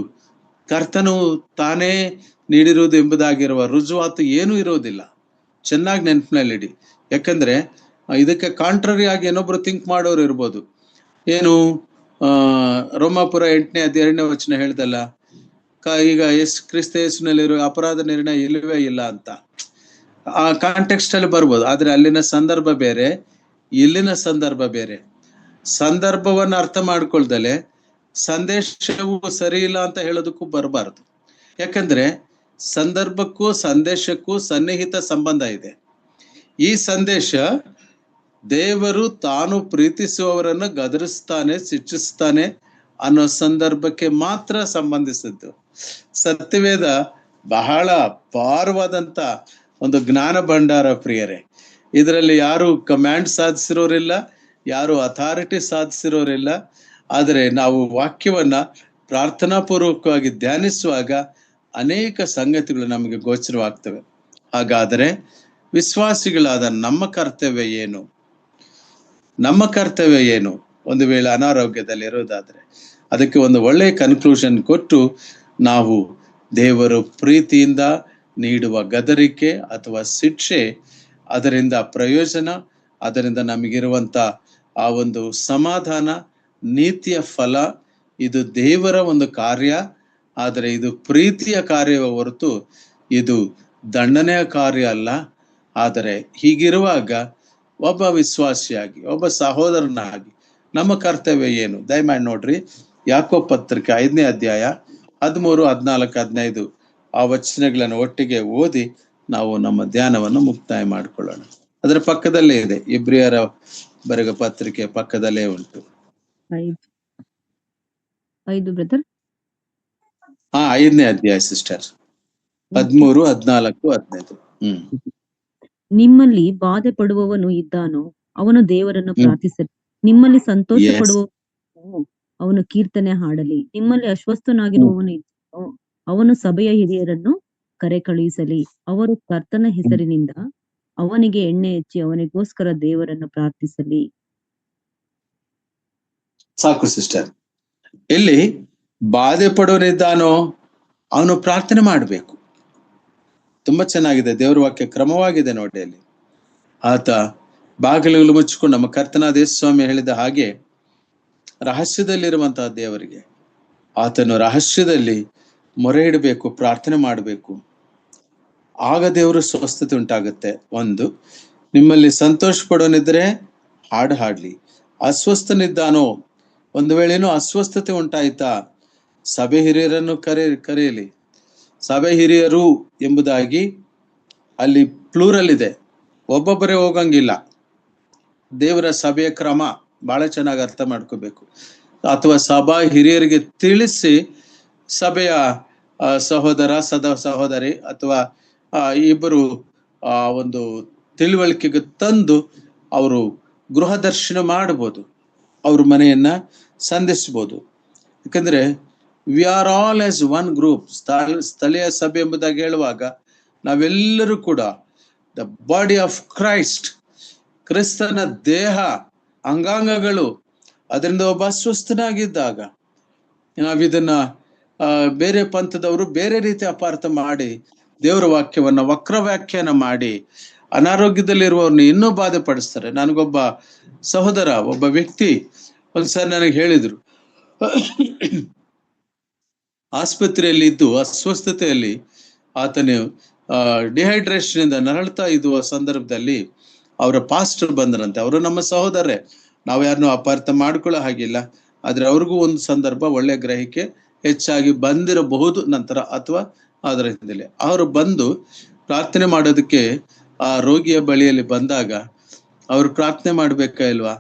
ಕರ್ತನು ತಾನೇ ನೀಡಿರುವುದು ಎಂಬುದಾಗಿರುವ ರುಜುವಾತು ಏನೂ ಇರೋದಿಲ್ಲ. ಚೆನ್ನಾಗಿ ನೆನಪಿನಲ್ಲಿಡಿ. ಯಾಕಂದ್ರೆ ಇದಕ್ಕೆ ಕಾಂಟ್ರರಿ ಆಗಿ ಏನೊಬ್ರು ಥಿಂಕ್ ಮಾಡೋರು ಇರ್ಬೋದು. ಏನು ರೋಮಾಪುರ 8ನೇ ಅಧ್ಯಾಯ 2ನೇ ವಚನ ಹೇಳ್ದಲ್ಲ, ಈಗ ಕ್ರಿಸ್ತ ಯೇಸುನಲ್ಲಿರೋ ಅಪರಾಧ ನಿರ್ಣಯ ಇಲ್ಲವೇ ಇಲ್ಲ ಅಂತ ಆ ಕಾಂಟೆಕ್ಸ್ಟ್ ಅಲ್ಲಿ ಬರ್ಬೋದು. ಆದ್ರೆ ಅಲ್ಲಿನ ಸಂದರ್ಭ ಬೇರೆ, ಇಲ್ಲಿನ ಸಂದರ್ಭ ಬೇರೆ. ಸಂದರ್ಭವನ್ನ ಅರ್ಥ ಮಾಡ್ಕೊಳ್ದಲೆ ಸಂದೇಶವು ಸರಿ ಇಲ್ಲ ಅಂತ ಹೇಳೋದಕ್ಕೂ ಬರಬಾರದು. ಯಾಕಂದ್ರೆ ಸಂದರ್ಭಕ್ಕೂ ಸಂದೇಶಕ್ಕೂ ಸನ್ನಿಹಿತ ಸಂಬಂಧ ಇದೆ. ಈ ಸಂದೇಶ ದೇವರು ತಾನು ಪ್ರೀತಿಸುವವರನ್ನು ಗದರಿಸ್ತಾನೆ, ಶಿಕ್ಷಿಸ್ತಾನೆ ಅನ್ನೋ ಸಂದರ್ಭಕ್ಕೆ ಮಾತ್ರ ಸಂಬಂಧಿಸಿದ್ದು. ಸತ್ಯವೇದ ಬಹಳ ಅಪಾರವಾದಂತ ಒಂದು ಜ್ಞಾನ ಭಂಡಾರ ಪ್ರಿಯರೇ. ಇದರಲ್ಲಿ ಯಾರು ಕಮಾಂಡ್ ಸಾಧಿಸಿರೋರಿಲ್ಲ, ಯಾರು ಅಥಾರಿಟಿ ಸಾಧಿಸಿರೋರಿಲ್ಲ. ಆದರೆ ನಾವು ವಾಕ್ಯವನ್ನ ಪ್ರಾರ್ಥನಾ ಪೂರ್ವಕವಾಗಿ ಧ್ಯಾನಿಸುವಾಗ ಅನೇಕ ಸಂಗತಿಗಳು ನಮಗೆ ಗೋಚರವಾಗ್ತವೆ. ಹಾಗಾದರೆ ವಿಶ್ವಾಸಿಗಳಾದ ನಮ್ಮ ಕರ್ತವ್ಯ ಏನು? ನಮ್ಮ ಕರ್ತವ್ಯ ಏನು? ಒಂದು ವೇಳೆ ಅನಾರೋಗ್ಯದಲ್ಲಿ ಇರೋದಾದ್ರೆ ಅದಕ್ಕೆ ಒಂದು ಒಳ್ಳೆಯ ಕನ್ಕ್ಲೂಷನ್ ಕೊಟ್ಟು ನಾವು ದೇವರು ಪ್ರೀತಿಯಿಂದ ನೀಡುವ ಗದರಿಕೆ ಅಥವಾ ಶಿಕ್ಷೆ, ಅದರಿಂದ ಪ್ರಯೋಜನ, ಅದರಿಂದ ನಮಗಿರುವಂತ ಆ ಒಂದು ಸಮಾಧಾನ, ನೀತಿಯ ಫಲ, ಇದು ದೇವರ ಒಂದು ಕಾರ್ಯ. ಆದರೆ ಇದು ಪ್ರೀತಿಯ ಕಾರ್ಯವ ಹೊರತು ಇದು ದಂಡನೆಯ ಕಾರ್ಯ ಅಲ್ಲ. ಆದರೆ ಹೀಗಿರುವಾಗ ಒಬ್ಬ ವಿಶ್ವಾಸಿಯಾಗಿ, ಒಬ್ಬ ಸಹೋದರನಾಗಿ ನಮ್ಮ ಕರ್ತವ್ಯ ಏನು? ದಯಮಾಡಿ ನೋಡ್ರಿ, ಯಾಕೋಬ ಪತ್ರಿಕೆ 5ನೇ ಅಧ್ಯಾಯ 13, 14, 15 ಆ ವಚನಗಳನ್ನು ಒಟ್ಟಿಗೆ ಓದಿ ನಾವು ನಮ್ಮ ಧ್ಯಾನವನ್ನು ಮುಕ್ತಾಯ ಮಾಡಿಕೊಳ್ಳೋಣ. ಅದರ ಪಕ್ಕದಲ್ಲೇ ಇದೆ, ಇಬ್ರಿಯರ ಬರೆದ ಪತ್ರಿಕೆ ಪಕ್ಕದಲ್ಲೇ ಉಂಟು. 5 ಬ್ರದರ್. 5ನೇ ಅಧ್ಯಾಯ ಸಿಸ್ಟರ್, 13, 14, 15. ನಿಮ್ಮಲ್ಲಿ ಬಾಧೆ ಪಡುವವನು ಇದ್ದಾನೋ ಅವನು ದೇವರನ್ನು ಪ್ರಾರ್ಥಿಸಲಿ. ನಿಮ್ಮಲ್ಲಿ ಸಂತೋಷ ಪಡುವವನು ಅವನು ಕೀರ್ತನೆ ಹಾಡಲಿ. ನಿಮ್ಮಲ್ಲಿ ಅಸ್ವಸ್ಥನಾಗಿರುವವನು ಇದ್ದಾನೋ ಅವನು ಸಭೆಯ ಹಿರಿಯರನ್ನು ಕರೆ ಕಳುಹಿಸಲಿ. ಅವರು ಕರ್ತನ ಹೆಸರಿನಿಂದ ಅವನಿಗೆ ಎಣ್ಣೆ ಹಚ್ಚಿ ಅವನಿಗೋಸ್ಕರ ದೇವರನ್ನು ಪ್ರಾರ್ಥಿಸಲಿ. ಸಾಕು ಸಿಸ್ಟರ್. ಇಲ್ಲಿ ಬಾಧೆ ಪಡೋನಿದ್ದಾನೋ ಅವನು ಪ್ರಾರ್ಥನೆ ಮಾಡಬೇಕು. ತುಂಬಾ ಚೆನ್ನಾಗಿದೆ, ದೇವರ ವಾಕ್ಯ ಕ್ರಮವಾಗಿದೆ ನೋಡಿ. ಅಲ್ಲಿ ಆತ ಬಾಗಿಲುಗಳು ಮುಚ್ಚಿಕೊಂಡು ನಮ್ಮ ಕರ್ತನಾದ ಯೇಸು ಸ್ವಾಮಿ ಹೇಳಿದ ಹಾಗೆ ರಹಸ್ಯದಲ್ಲಿರುವಂತಹ ದೇವರಿಗೆ ಆತನು ರಹಸ್ಯದಲ್ಲಿ ಮೊರೆ ಇಡಬೇಕು, ಪ್ರಾರ್ಥನೆ ಮಾಡಬೇಕು. ಆಗ ದೇವರು ಸ್ವಸ್ಥತೆ ಉಂಟಾಗುತ್ತೆ. ಒಂದು, ನಿಮ್ಮಲ್ಲಿ ಸಂತೋಷ ಪಡೋನಿದ್ರೆ ಹಾಡು ಹಾಡ್ಲಿ. ಅಸ್ವಸ್ಥನಿದ್ದಾನೋ, ಒಂದು ವೇಳೆನೋ ಅಸ್ವಸ್ಥತೆ ಉಂಟಾಯ್ತಾ, ಸಭೆ ಹಿರಿಯರನ್ನು ಕರೆಯಲಿ. ಸಭೆ ಹಿರಿಯರು ಎಂಬುದಾಗಿ ಅಲ್ಲಿ ಪ್ಲೂರಲ್ ಇದೆ, ಒಬ್ಬೊಬ್ಬರೇ ಹೋಗಂಗಿಲ್ಲ. ದೇವರ ಸಭೆಯ ಕ್ರಮ ಬಹಳ ಚೆನ್ನಾಗಿ ಅರ್ಥ ಮಾಡ್ಕೋಬೇಕು. ಅಥವಾ ಸಭಾ ಹಿರಿಯರಿಗೆ ತಿಳಿಸಿ ಸಭೆಯ ಸಹೋದರ ಸಹೋದರಿ ಅಥವಾ ಇಬ್ಬರು ಒಂದು ತಿಳುವಳಿಕೆಗೆ ತಂದು ಅವರು ಗೃಹ ದರ್ಶನ ಮಾಡಬಹುದು. ಅವ್ರ ಮನೆಯನ್ನ ಸಂಧಿಸ್ಬೋದು. ಯಾಕಂದ್ರೆ we are all as one group. ಸ್ಥಳೀಯ ಸಭೆ ಎಂಬುದಾಗಿ ಹೇಳುವಾಗ ನಾವೆಲ್ಲರೂ ಕೂಡ ದ ಬಾಡಿ ಆಫ್ ಕ್ರೈಸ್ಟ್, ಕ್ರಿಸ್ತನ ದೇಹ, ಅಂಗಾಂಗಗಳು. ಅದರಿಂದ ಒಬ್ಬ ಅಸ್ವಸ್ಥನಾಗಿದ್ದಾಗ ನಾವಿದನ್ನ ಬೇರೆ ಪಂಥದವರು ಬೇರೆ ರೀತಿ ಅಪಾರ್ಥ ಮಾಡಿ ದೇವರ ವಾಕ್ಯವನ್ನ ವಕ್ರ ವ್ಯಾಖ್ಯಾನ ಮಾಡಿ ಅನಾರೋಗ್ಯದಲ್ಲಿರುವವ್ರನ್ನ ಇನ್ನೂ ಬಾಧೆ ಪಡಿಸ್ತಾರೆ. ನನಗೊಬ್ಬ ಸಹೋದರ, ಒಬ್ಬ ವ್ಯಕ್ತಿ ಒಂದ್ಸರಿ ನನಗೆ ಹೇಳಿದ್ರು, ಆಸ್ಪತ್ರೆಯಲ್ಲಿ ಇದ್ದು ಅಸ್ವಸ್ಥತೆಯಲ್ಲಿ ಆತನು ಡಿಹೈಡ್ರೇಷನ್ ಇಂದ ನರಳ್ತಾ ಇದ್ದ ಸಂದರ್ಭದಲ್ಲಿ ಅವರ ಪಾಸ್ಟರ್ ಬಂದರಂತೆ. ಅವರು ನಮ್ಮ ಸಹೋದರರೇ, ನಾವು ಯಾರನ್ನೂ ಅಪಾರ್ಥ ಮಾಡ್ಕೊಳ್ಳೋ ಹಾಗಿಲ್ಲ. ಆದ್ರೆ ಅವ್ರಿಗೂ ಒಂದು ಸಂದರ್ಭ, ಒಳ್ಳೆ ಗ್ರಹಿಕೆ ಹೆಚ್ಚಾಗಿ ಬಂದಿರಬಹುದು ನಂತರ ಅಥವಾ ಅದರ ಹಿಂದೆಲೆ ಅವರು ಬಂದು ಪ್ರಾರ್ಥನೆ ಮಾಡೋದಕ್ಕೆ ಆ ರೋಗಿಯ ಬಳಿಯಲ್ಲಿ ಬಂದಾಗ ಅವ್ರು ಪ್ರಾರ್ಥನೆ ಮಾಡ್ಬೇಕಾ ಇಲ್ವಾ?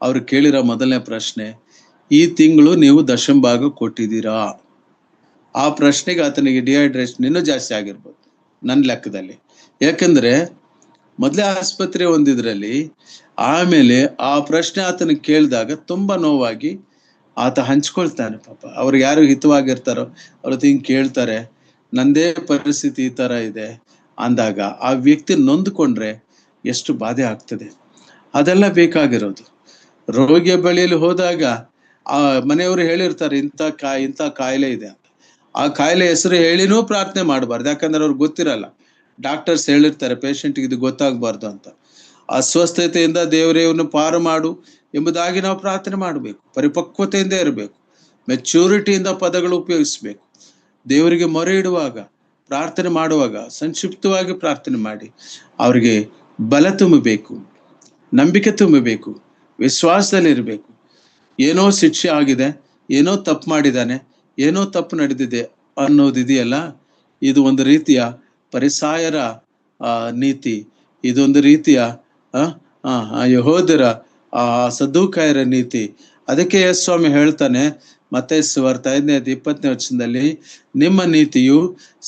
ಅವ್ರು ಕೇಳಿರೋ ಮೊದಲನೇ ಪ್ರಶ್ನೆ, ಈ ತಿಂಗಳು ನೀವು ದಶಂಭಾಗ ಕೊಟ್ಟಿದ್ದೀರಾ? ಆ ಪ್ರಶ್ನೆಗೆ ಆತನಿಗೆ ಡಿಹೈಡ್ರೇಷನ್ ಇನ್ನೂ ಜಾಸ್ತಿ ಆಗಿರ್ಬೋದು ನನ್ನ ಲೆಕ್ಕದಲ್ಲಿ. ಯಾಕಂದ್ರೆ ಮೊದಲೇ ಆಸ್ಪತ್ರೆ ಹೊಂದಿದ್ರಲ್ಲಿ ಆಮೇಲೆ ಆ ಪ್ರಶ್ನೆ ಆತನಿಗೆ ಕೇಳಿದಾಗ ತುಂಬಾ ನೋವಾಗಿ ಆತ ಹಂಚ್ಕೊಳ್ತಾನೆ. ಪಾಪ ಅವ್ರು ಯಾರು ಹಿತವಾಗಿರ್ತಾರೋ ಅವ್ರ ಹಿಂಗ್ ಕೇಳ್ತಾರೆ, ನಂದೇ ಪರಿಸ್ಥಿತಿ ಈ ತರ ಇದೆ ಅಂದಾಗ ಆ ವ್ಯಕ್ತಿ ನೊಂದ್ಕೊಂಡ್ರೆ ಎಷ್ಟು ಬಾಧೆ ಆಗ್ತದೆ. ಅದೆಲ್ಲ ಬೇಕಾಗಿರೋದು. ರೋಗಿಯ ಬಳಿಯಲ್ಲಿ ಹೋದಾಗ ಆ ಮನೆಯವರು ಹೇಳಿರ್ತಾರೆ ಇಂಥ ಕಾಯಿಲೆ ಇದೆ ಅಂತ. ಆ ಕಾಯಿಲೆ ಹೆಸರು ಹೇಳಿನೂ ಪ್ರಾರ್ಥನೆ ಮಾಡಬಾರ್ದು. ಯಾಕಂದ್ರೆ ಅವ್ರಿಗೆ ಗೊತ್ತಿರಲ್ಲ. ಡಾಕ್ಟರ್ಸ್ ಹೇಳಿರ್ತಾರೆ ಪೇಷಂಟ್ಗೆ ಇದು ಗೊತ್ತಾಗಬಾರ್ದು ಅಂತ. ಅಸ್ವಸ್ಥತೆಯಿಂದ ದೇವರೇ ಇವ್ರನ್ನು ಪಾರು ಮಾಡು ಎಂಬುದಾಗಿ ನಾವು ಪ್ರಾರ್ಥನೆ ಮಾಡಬೇಕು. ಪರಿಪಕ್ವತೆಯಿಂದ ಇರಬೇಕು, ಮೆಚ್ಯೂರಿಟಿಯಿಂದ ಪದಗಳು ಉಪಯೋಗಿಸ್ಬೇಕು. ದೇವರಿಗೆ ಮೊರೆ ಇಡುವಾಗ, ಪ್ರಾರ್ಥನೆ ಮಾಡುವಾಗ ಸಂಕ್ಷಿಪ್ತವಾಗಿ ಪ್ರಾರ್ಥನೆ ಮಾಡಿ ಅವ್ರಿಗೆ ಬಲ ತುಂಬಬೇಕು, ನಂಬಿಕೆ ತುಂಬಬೇಕು, ವಿಶ್ವಾಸದಲ್ಲಿ ಇರಬೇಕು. ಏನೋ ಶಿಕ್ಷೆ ಆಗಿದೆ, ಏನೋ ತಪ್ಪು ಮಾಡಿದ್ದಾನೆ, ಏನೋ ತಪ್ಪು ನಡೆದಿದೆ ಅನ್ನೋದಿದೆಯಲ್ಲ, ಇದು ಒಂದು ರೀತಿಯ ಪರಿಸಾಯರ ನೀತಿ. ಇದೊಂದು ರೀತಿಯ ಯಹೋದರ ಸದ್ದುಕಾಯರ ನೀತಿ. ಅದಕ್ಕೆ ಯೇಸು ಸ್ವಾಮಿ ಹೇಳ್ತಾನೆ ಮತ್ತೈ ಸುವಾರ್ತೆ 5:20 ವಚನದಲ್ಲಿ, ನಿಮ್ಮ ನೀತಿಯು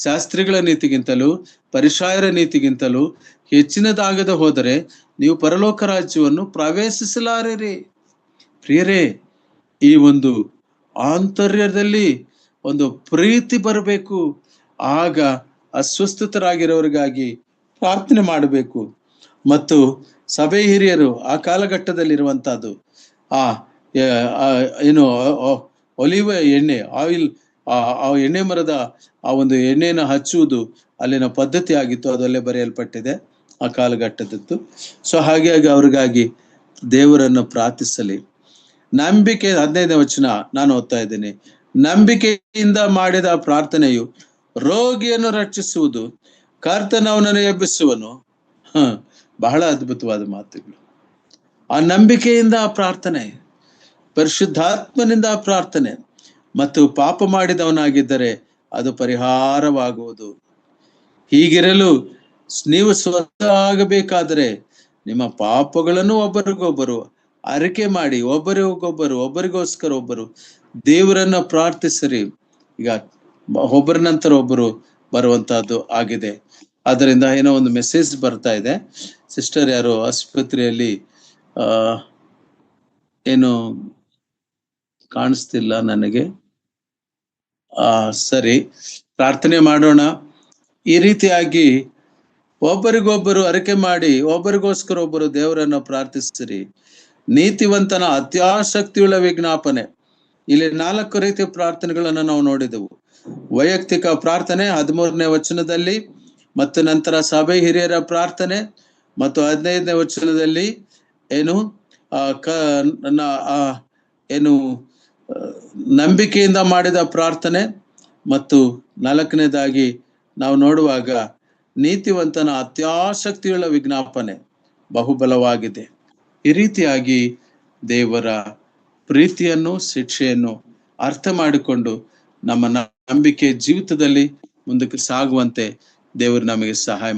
ಶಾಸ್ತ್ರಿಗಳ ನೀತಿಗಿಂತಲೂ ಪರಿಸಾಯರ ನೀತಿಗಿಂತಲೂ ಹೆಚ್ಚಿನದಾಗದೆ ಹೋದರೆ ನೀವು ಪರಲೋಕ ರಾಜ್ಯವನ್ನು ಪ್ರವೇಶಿಸಲಾರಿರಿ. ಪ್ರಿಯರೇ, ಈ ಒಂದು ಆಂತರ್ಯದಲ್ಲಿ ಒಂದು ಪ್ರೀತಿ ಬರಬೇಕು. ಆಗ ಅಸ್ವಸ್ಥರಾಗಿರೋರಿಗಾಗಿ ಪ್ರಾರ್ಥನೆ ಮಾಡಬೇಕು. ಮತ್ತು ಸಭೆ ಹಿರಿಯರು ಆ ಕಾಲಘಟ್ಟದಲ್ಲಿರುವಂತಹದ್ದು ಏನು ಒಲಿವ ಎಣ್ಣೆ, ಆಯಿಲ್, ಆ ಎಣ್ಣೆ ಮರದ ಆ ಒಂದು ಎಣ್ಣೆಯನ್ನು ಹಚ್ಚುವುದು ಅಲ್ಲಿನ ಪದ್ಧತಿ ಆಗಿತ್ತು. ಅದಲ್ಲೇ ಬರೆಯಲ್ಪಟ್ಟಿದೆ ಆ ಕಾಲಘಟ್ಟದದ್ದು. ಸೊ ಹಾಗಾಗಿ ಅವ್ರಿಗಾಗಿ ದೇವರನ್ನು ಪ್ರಾರ್ಥಿಸಲಿ. ನಂಬಿಕೆ 15ನೇ ವಚನ ನಾನು ಓದ್ತಾ ಇದ್ದೀನಿ. ನಂಬಿಕೆಯಿಂದ ಮಾಡಿದ ಪ್ರಾರ್ಥನೆಯು ರೋಗಿಯನ್ನು ರಕ್ಷಿಸುವುದು, ಕರ್ತನವನನ್ನು ಎಬ್ಬಿಸುವನು. ಬಹಳ ಅದ್ಭುತವಾದ ಮಾತುಗಳು. ಆ ನಂಬಿಕೆಯಿಂದ ಪ್ರಾರ್ಥನೆ, ಪರಿಶುದ್ಧಾತ್ಮನಿಂದ ಪ್ರಾರ್ಥನೆ, ಮತ್ತು ಪಾಪ ಮಾಡಿದವನಾಗಿದ್ದರೆ ಅದು ಪರಿಹಾರವಾಗುವುದು. ಹೀಗಿರಲು ನೀವು ಸ್ವತಃ ಆಗಬೇಕಾದರೆ ನಿಮ್ಮ ಪಾಪಗಳನ್ನು ಒಬ್ಬರಿಗೊಬ್ಬರು ಅರಿಕೆ ಮಾಡಿ ಒಬ್ಬರಿಗೋಸ್ಕರ ಒಬ್ಬರು ದೇವರನ್ನ ಪ್ರಾರ್ಥಿಸಿರಿ. ಈಗ ಒಬ್ಬರ ನಂತರ ಒಬ್ಬರು ಬರುವಂತಹದ್ದು ಆಗಿದೆ. ಅದರಿಂದ ಏನೋ ಒಂದು ಮೆಸೇಜ್ ಬರ್ತಾ ಇದೆ. ಸಿಸ್ಟರ್ ಯಾರು ಆಸ್ಪತ್ರೆಯಲ್ಲಿ ಏನು ಕಾಣಿಸ್ತಿಲ್ಲ ನನಗೆ. ಸರಿ, ಪ್ರಾರ್ಥನೆ ಮಾಡೋಣ. ಈ ರೀತಿಯಾಗಿ ಒಬ್ಬರಿಗೊಬ್ಬರು ಅರಿಕೆ ಮಾಡಿ ಒಬ್ಬರಿಗೋಸ್ಕರ ಒಬ್ಬರು ದೇವರನ್ನು ಪ್ರಾರ್ಥಿಸಿರಿ. ನೀತಿವಂತನ ಅತ್ಯಾಸಕ್ತಿಯುಳ್ಳ ವಿಜ್ಞಾಪನೆ. ಇಲ್ಲಿ 4 ರೀತಿಯ ಪ್ರಾರ್ಥನೆಗಳನ್ನು ನಾವು ನೋಡಿದೆವು. ವೈಯಕ್ತಿಕ ಪ್ರಾರ್ಥನೆ 13ನೇ ವಚನದಲ್ಲಿ, ಮತ್ತು ನಂತರ ಸಭೆ ಹಿರಿಯರ ಪ್ರಾರ್ಥನೆ, ಮತ್ತು 15ನೇ ವಚನದಲ್ಲಿ ಏನು ನಂಬಿಕೆಯಿಂದ ಮಾಡಿದ ಪ್ರಾರ್ಥನೆ, ಮತ್ತು 4ನೇದಾಗಿ ನಾವು ನೋಡುವಾಗ ನೀತಿವಂತನ ಅತ್ಯಾಸಕ್ತಿಯುಳ್ಳ ವಿಜ್ಞಾಪನೆ ಬಹುಬಲವಾಗಿದೆ. ಈ ರೀತಿಯಾಗಿ ದೇವರ ಪ್ರೀತಿಯನ್ನು, ಶಿಕ್ಷೆಯನ್ನು ಅರ್ಥ ಮಾಡಿಕೊಂಡು ನಮ್ಮ ನಂಬಿಕೆ ಜೀವಿತದಲ್ಲಿ ಮುಂದಕ್ಕೆ ಸಾಗುವಂತೆ ದೇವರು ನಮಗೆ ಸಹಾಯ ಮಾಡಿ.